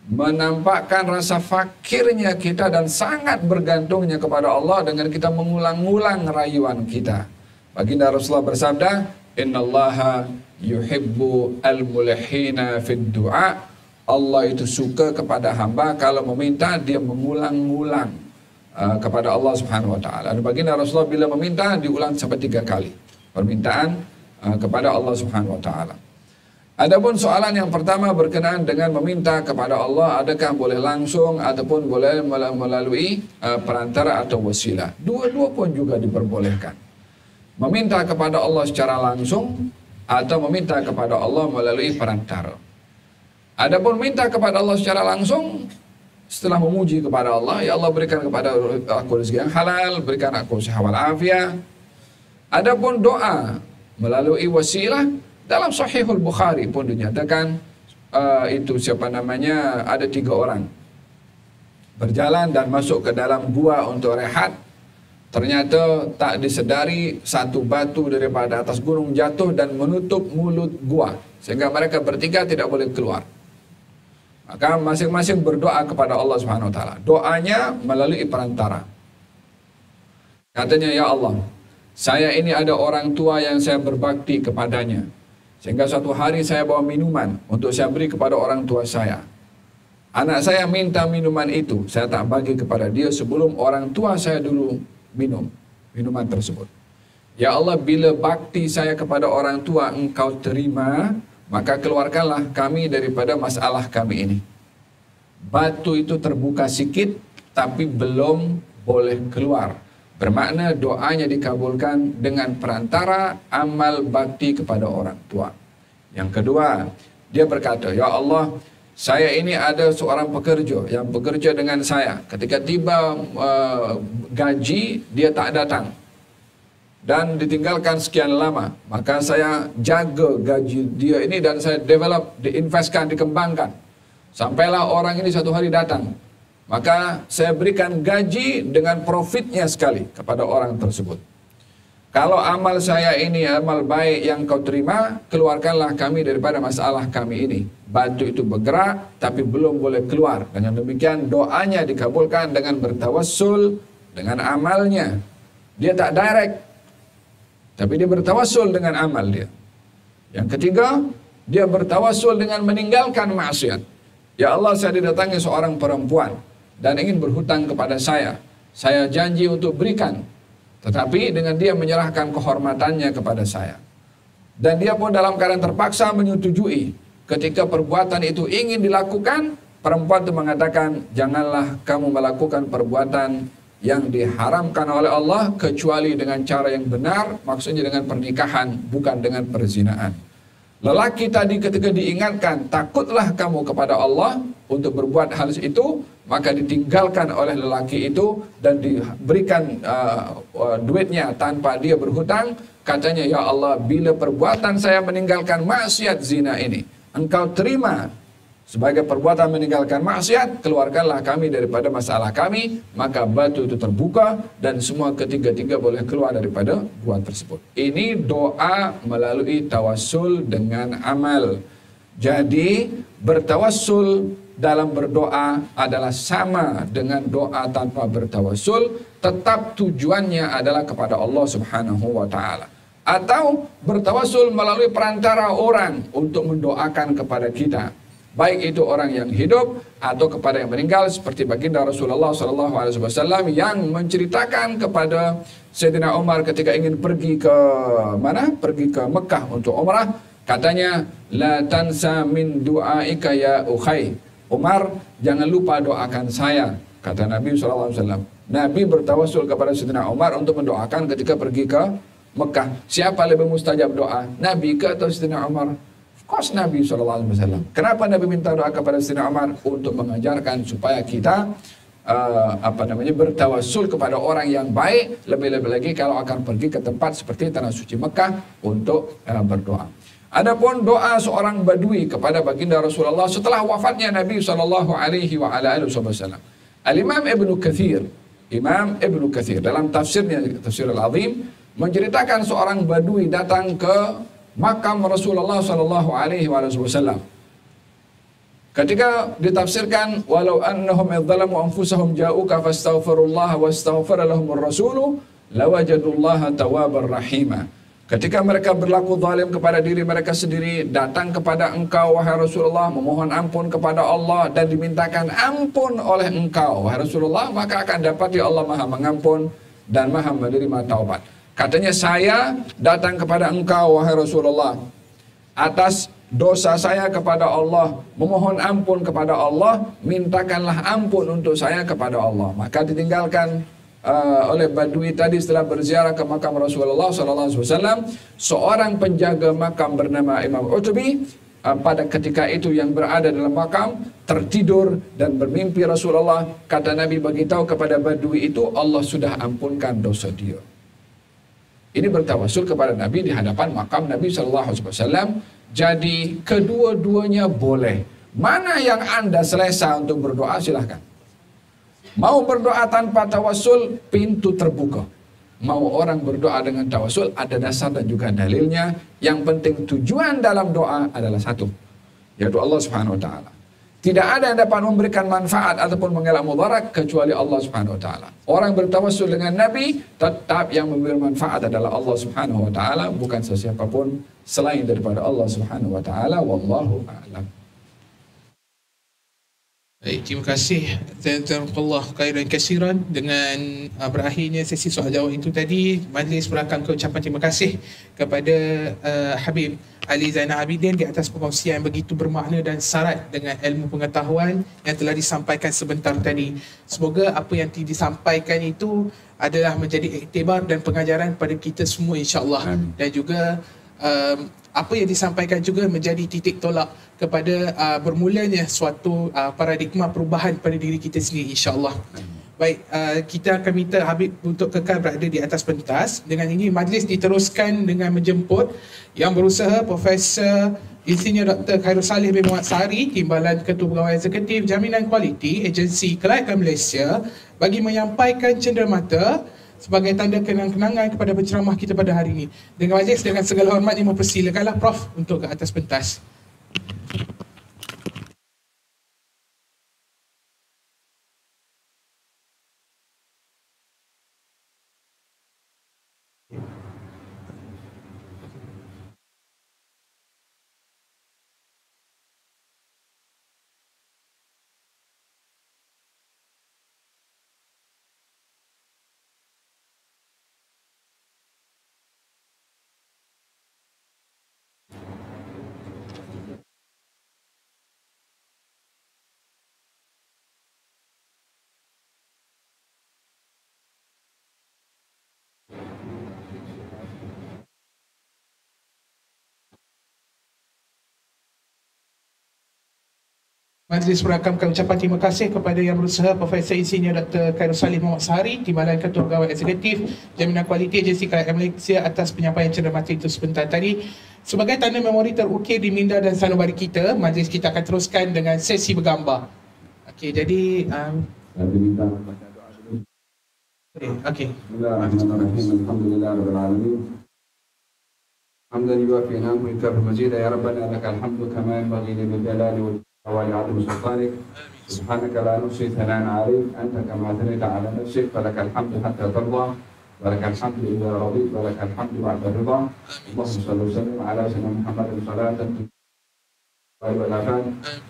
Menampakkan rasa fakirnya kita dan sangat bergantungnya kepada Allah dengan kita mengulang-ulang rayuan kita. Baginda Rasulullah bersabda, "Innallaha yuhibbu al-mulhina fid du'a." Allah itu suka kepada hamba kalau meminta dia mengulang-ulang kepada Allah Subhanahu Wa Taala. Dan baginda Rasulullah bila meminta diulang sampai 3 kali permintaan kepada Allah Subhanahu Wa Taala. Adapun soalan yang pertama berkenaan dengan meminta kepada Allah, adakah boleh langsung ataupun boleh melalui perantara atau wasilah? Dua-dua pun juga diperbolehkan. Meminta kepada Allah secara langsung atau meminta kepada Allah melalui perantara. Adapun minta kepada Allah secara langsung, setelah memuji kepada Allah, ya Allah berikan kepada aku rezeki yang halal, berikan aku sehat walafiat. Adapun doa melalui wasilah, dalam Sahihul Bukhari pun dinyatakan ada 3 orang berjalan dan masuk ke dalam gua untuk rehat. Ternyata tak disedari satu batu daripada atas gunung jatuh dan menutup mulut gua, sehingga mereka bertiga tidak boleh keluar. Maka masing-masing berdoa kepada Allah Subhanahu Wa Taala. Doanya melalui perantara. Katanya, ya Allah, saya ini ada orang tua yang saya berbakti kepadanya, sehingga suatu hari saya bawa minuman untuk saya beri kepada orang tua saya. Anak saya minta minuman itu, saya tak bagi kepada dia sebelum orang tua saya dulu minum minuman tersebut. Ya Allah, bila bakti saya kepada orang tua Engkau terima, maka keluarkanlah kami daripada masalah kami ini. Batu itu terbuka sikit, tapi belum boleh keluar. Bermakna doanya dikabulkan dengan perantara amal bakti kepada orang tua. Yang kedua, dia berkata, Ya Allah, saya ini ada seorang pekerja yang bekerja dengan saya. Ketika tiba gaji, dia tak datang dan ditinggalkan sekian lama. Maka saya jaga gaji dia ini dan saya develop, diinvestkan, dikembangkan. Sampailah orang ini satu hari datang. Maka saya berikan gaji dengan profitnya sekali kepada orang tersebut. Kalau amal saya ini amal baik yang kau terima, keluarkanlah kami daripada masalah kami ini. Batu itu bergerak tapi belum boleh keluar. Dengan demikian doanya dikabulkan dengan bertawassul dengan amalnya. Dia tak direct, tapi dia bertawassul dengan amal dia. Yang ketiga, dia bertawassul dengan meninggalkan maksiat. Ya Allah, saya didatangi seorang perempuan dan ingin berhutang kepada saya. Saya janji untuk berikan. Tetapi dengan dia menyerahkan kehormatannya kepada saya. Dan dia pun dalam keadaan terpaksa menyetujui. Ketika perbuatan itu ingin dilakukan, perempuan itu mengatakan, janganlah kamu melakukan perbuatan yang diharamkan oleh Allah kecuali dengan cara yang benar, maksudnya dengan pernikahan, bukan dengan perzinaan. Lelaki tadi ketika diingatkan, takutlah kamu kepada Allah untuk berbuat hal itu, maka ditinggalkan oleh lelaki itu dan diberikan duitnya tanpa dia berhutang. Katanya, ya Allah, bila perbuatan saya meninggalkan maksiat zina ini Engkau terima sebagai perbuatan meninggalkan maksiat, keluarkanlah kami daripada masalah kami. Maka batu itu terbuka dan semua ketiga-tiga boleh keluar daripada gua tersebut. Ini doa melalui tawassul dengan amal. Jadi bertawassul dalam berdoa adalah sama dengan doa tanpa bertawassul, tetap tujuannya adalah kepada Allah Subhanahu wa taala. Atau bertawassul melalui perantara orang untuk mendoakan kepada kita, baik itu orang yang hidup atau kepada yang meninggal, seperti baginda Rasulullah SAW yang menceritakan kepada Sayyidina Umar ketika ingin pergi ke mana? Pergi ke Mekah untuk umrah. Katanya, la tansa min du'aika ya ukhay. Umar, jangan lupa doakan saya, kata Nabi SAW. Nabi bertawassul kepada Sayyidina Umar untuk mendoakan ketika pergi ke Mekah. Siapa lebih mustajab doa? Nabi ke atau Sayyidina Umar? Of course Nabi SAW. Kenapa Nabi minta doa kepada Sayyidina Umar? Untuk mengajarkan supaya kita bertawassul kepada orang yang baik, lebih-lebih lagi kalau akan pergi ke tempat seperti Tanah Suci Mekah untuk berdoa. Adapun doa seorang badui kepada baginda Rasulullah setelah wafatnya Nabi SAW. Al-Imam Ibn Kathir, Imam Ibn Kathir dalam tafsirnya, Tafsir Al-Azim, menceritakan seorang badui datang ke makam Rasulullah SAW. Ketika ditafsirkan, walau annahum idzalamu anfusahum ja'uka fastaghfirullaha wastaghfara lahumur rasulu lawajadullaha tawwabar rahima. Ketika mereka berlaku zalim kepada diri mereka sendiri, datang kepada engkau wahai Rasulullah, memohon ampun kepada Allah dan dimintakan ampun oleh engkau wahai Rasulullah, maka akan dapati Allah Maha mengampun dan Maha menerima taubat. Katanya, saya datang kepada engkau wahai Rasulullah atas dosa saya kepada Allah, memohon ampun kepada Allah, mintakanlah ampun untuk saya kepada Allah. Maka ditinggalkan oleh badui tadi setelah berziarah ke makam Rasulullah SAW. Seorang penjaga makam bernama Imam Utbi pada ketika itu yang berada dalam makam tertidur dan bermimpi Rasulullah. Kata Nabi beritahu kepada badui itu, Allah sudah ampunkan dosa dia. Ini bertawassul kepada Nabi di hadapan makam Nabi SAW. Jadi kedua-duanya boleh. Mana yang anda selesa untuk berdoa, silahkan. Mau berdoa tanpa tawassul, pintu terbuka. Mau orang berdoa dengan tawassul, ada dasar dan juga dalilnya. Yang penting tujuan dalam doa adalah satu, yaitu Allah Subhanahu wa taala. Tidak ada yang dapat memberikan manfaat ataupun mengelak mudarat kecuali Allah Subhanahu wa taala. Orang bertawassul dengan Nabi, tetap yang memberi manfaat adalah Allah Subhanahu wa taala, bukan sesiapa pun selain daripada Allah Subhanahu wa taala. Wallahu a'lam. Baik, terima kasih jazakallah khairan kasiran. Dengan berakhirnya sesi soal jawab itu tadi, majlis merakamkan ucapan terima kasih kepada Habib Ali Zainal Abidin di atas perkongsian yang begitu bermakna dan syarat dengan ilmu pengetahuan yang telah disampaikan sebentar tadi. Semoga apa yang disampaikan itu adalah menjadi iktibar dan pengajaran kepada kita semua insya-Allah, dan juga apa yang disampaikan juga menjadi titik tolak kepada bermulanya suatu paradigma perubahan pada diri kita sendiri insya-Allah. Baik, kita akan minta Habib untuk kekal berada di atas pentas. Dengan ini majlis diteruskan dengan menjemput yang berusaha Profesor Insinyur Dr. Khairul Salih bin Muhammad Sari, Timbalan Ketua Pegawai Eksekutif Jaminan Kualiti Agensi Kelayakan Malaysia, bagi menyampaikan cenderamata sebagai tanda kenang-kenangan kepada penceramah kita pada hari ini. Dengan majlis dengan segala hormat ini mempersilakanlah Prof untuk ke atas pentas. Majlis merakamkan ucapan terima kasih kepada Yang Berusaha Profesor Insinyur Dr. Khairul Salih Muhammad Sari, Timbalan Ketua Pegawai Eksekutif Jaminan Kualiti Agensi Kelayakan Malaysia atas penyampaian cenderamata itu sebentar tadi. Sebagai tanda memori terukir di minda dan sanubari kita, majlis kita akan teruskan dengan sesi bergambar. Okey, jadi okey. Bismillahirrahmanirrahim. Alhamdulillahirabbil alamin. Hamdan yuwafi ni'amahu wa mazida ya rabbana lakal hamdu kama yanbaghi li jalali wal ولعظم سلطانك سبحانك لا نحصي ثناء عليك أنت كما أثنيت على نفسك فلك الحمد حتى ترضى ولك الحمد إذا رضيت ولك الحمد بعد الرضا. اللهم صل وسلم على سيدنا محمد صلاة والآفات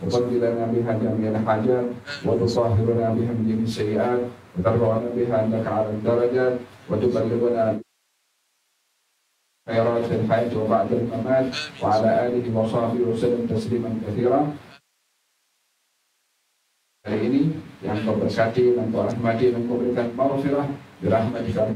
وقضي لنا بها جميع الحاجات وتصاهرنا بها من جميع السيئات وترفعنا بها عندك على الدرجات وتبلغنا خيرات الحياة وبعد الممات وعلى آله وصحبه وسلم تسليما كثيرا. Hari ini yang kau berkati dan kau rahmati dan kau berikan maghfirah dirahmatika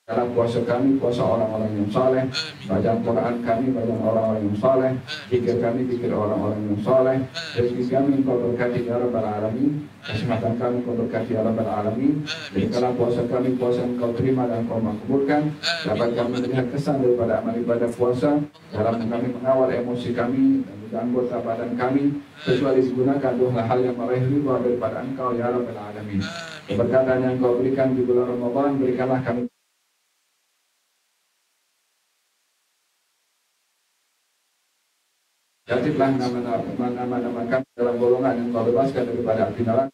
dalam puasa kami, puasa orang-orang yang saleh, bacaan Quran kami, bacaan orang-orang yang saleh, zikir kami, zikir orang-orang yang saleh, rezeki kami kau berkati ya rabbal alamin, kesehatan kami kau berkati ya rabbal alamin. Jadi kalau puasa kami, puasa yang kau terima dan kau makbulkan, dapat kami melihat kesan daripada amal ibadah puasa dalam kami mengawal emosi kami dan juga anggota badan kami, kecuali digunakan dua hal yang meraih ridha daripada engkau ya rabbal alamin. Keberkatan yang kau berikan di bulan Ramadan, berikanlah kami jadilah nama-nama kami dalam golongan yang kau bebaskan daripada api neraka.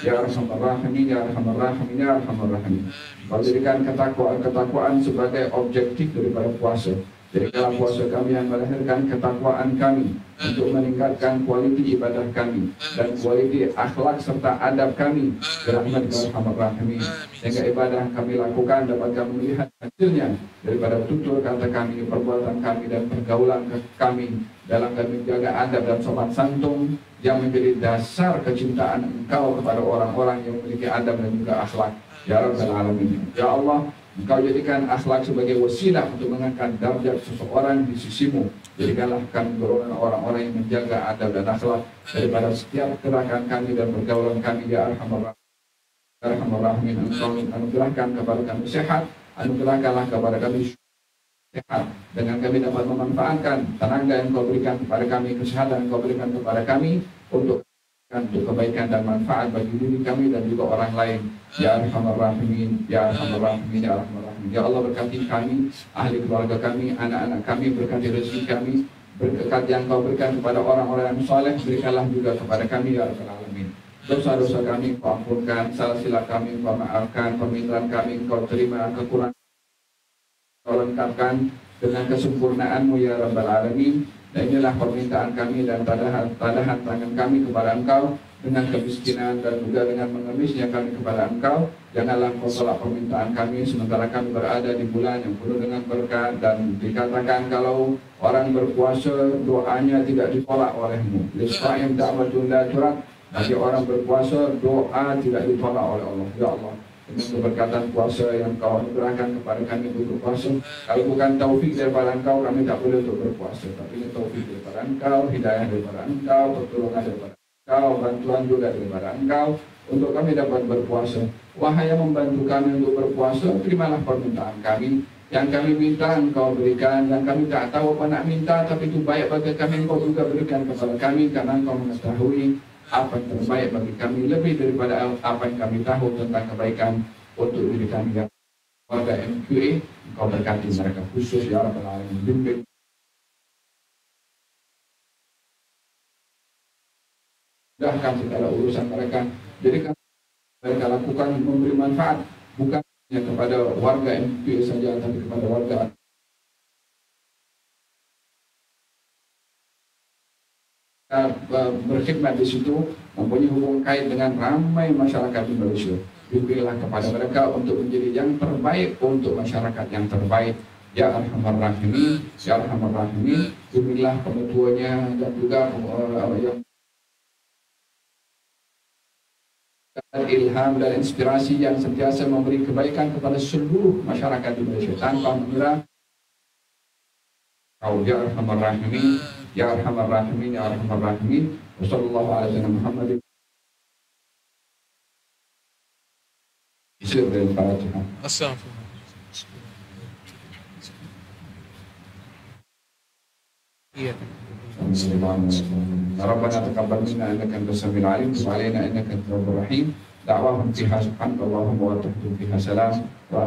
Ya Arhamar Rahimin, Ya Arhamar Rahimin, Ya Arhamar Rahimin. Kau jadikan ketakwaan sebagai objektif daripada puasa. Jadi dalam puasa kami yang melahirkan ketakwaan kami untuk meningkatkan kualiti ibadah kami dan kualiti akhlak serta adab kami. Rahmatika Arhamar Rahimin. Sehingga ibadah kami lakukan dapat kami melihat hasilnya daripada tutur kata kami, perbuatan kami dan pergaulan kami dalam kami menjaga adab dan sopan santun yang menjadi dasar kecintaan Engkau kepada orang-orang yang memiliki adab dan juga akhlak. Ya Rabbal Alamin. Ya Allah, Engkau jadikan akhlak sebagai wasilah untuk mengangkat darjat seseorang di sisimu. Jadikanlah kami golongan orang-orang yang menjaga adab dan akhlak daripada setiap gerakan kami dan pergaulan kami. Ya Arhamar Rahimin. Engkau anugerahkan kepada kami sehat, anugerahkanlah kepada kami sehat, dengan kami dapat memanfaatkan tenaga yang kau berikan kepada kami, kesehatan yang kau berikan kepada kami untuk kebaikan dan manfaat bagi diri kami dan juga orang lain. Ya Arhamar Rahimin, Ya Arhamar Rahimin, Ya Arhamar Rahimin. Ya Allah, berkati kami, ahli keluarga kami, anak-anak kami, berkati rezeki kami, berkat yang kau berikan kepada orang-orang yang saleh, berikanlah juga kepada kami ya Rabbal Alamin. Dosa-dosa kami kau ampunkan, salah silap kami kau maafkan, permintaan kami kau terima, kekurangan kau lengkapkan dengan kesempurnaan-Mu ya Rabbal Alamin. Dan inilah permintaan kami dan tadahan tangan kami kepada Engkau dengan kemiskinan dan juga dengan mengemisnya kami kepada Engkau. Janganlah Engkau tolak permintaan kami sementara kami berada di bulan yang penuh dengan berkat. Dan dikatakan kalau orang berpuasa doanya tidak ditolak oleh-Mu. Lisqa'im da'watun la turad. Bagi orang berpuasa doa tidak ditolak oleh Allah. Ya Allah, dengan keberkatan puasa yang Kau anugerahkan kepada kami untuk berpuasa, kalau bukan taufik daripada Engkau, kami tak boleh untuk berpuasa. Tapi ini taufik daripada Engkau, hidayah daripada Engkau, pertolongan daripada Engkau, bantuan juga daripada Engkau untuk kami dapat berpuasa. Wahai yang membantu kami untuk berpuasa, terimalah permintaan kami. Yang kami minta Engkau berikan, dan kami tak tahu apa nak minta, tapi itu baik bagi kami, Engkau juga berikan kepada kami, karena Engkau mengetahui apa yang terbaik bagi kami lebih daripada apa yang kami tahu tentang kebaikan untuk diri kami. Warga MQA, Engkau berkati mereka khusus ya Rabbal Alamin. Bimbing mudahkan segala urusan mereka. Jadi mereka lakukan memberi manfaat bukan hanya kepada warga MQA saja, tapi kepada warga berkhidmat di situ, mempunyai hubungan kait dengan ramai masyarakat di Malaysia. Bimbinglah kepada mereka untuk menjadi yang terbaik untuk masyarakat yang terbaik. Ya Arhamar Rahimin, Ya Arhamar Rahimin. Bimbinglah penutuanya dan juga yang ilham dan inspirasi yang sentiasa memberi kebaikan kepada seluruh masyarakat di Malaysia tanpa mengira. Ya Arhamar Rahimin, Ya Arhamar Rahimin, Ya Arhamar Rahimin. Wassallallahu ala sayyidina Muhammad. Bismillahirrahmanirrahim. Rabbana taqabbal minna innaka antas samiul alim wa alaina innaka antat tawwabur rahim. Da'wahum fiha subhanakallahumma wa bihamdika salam wa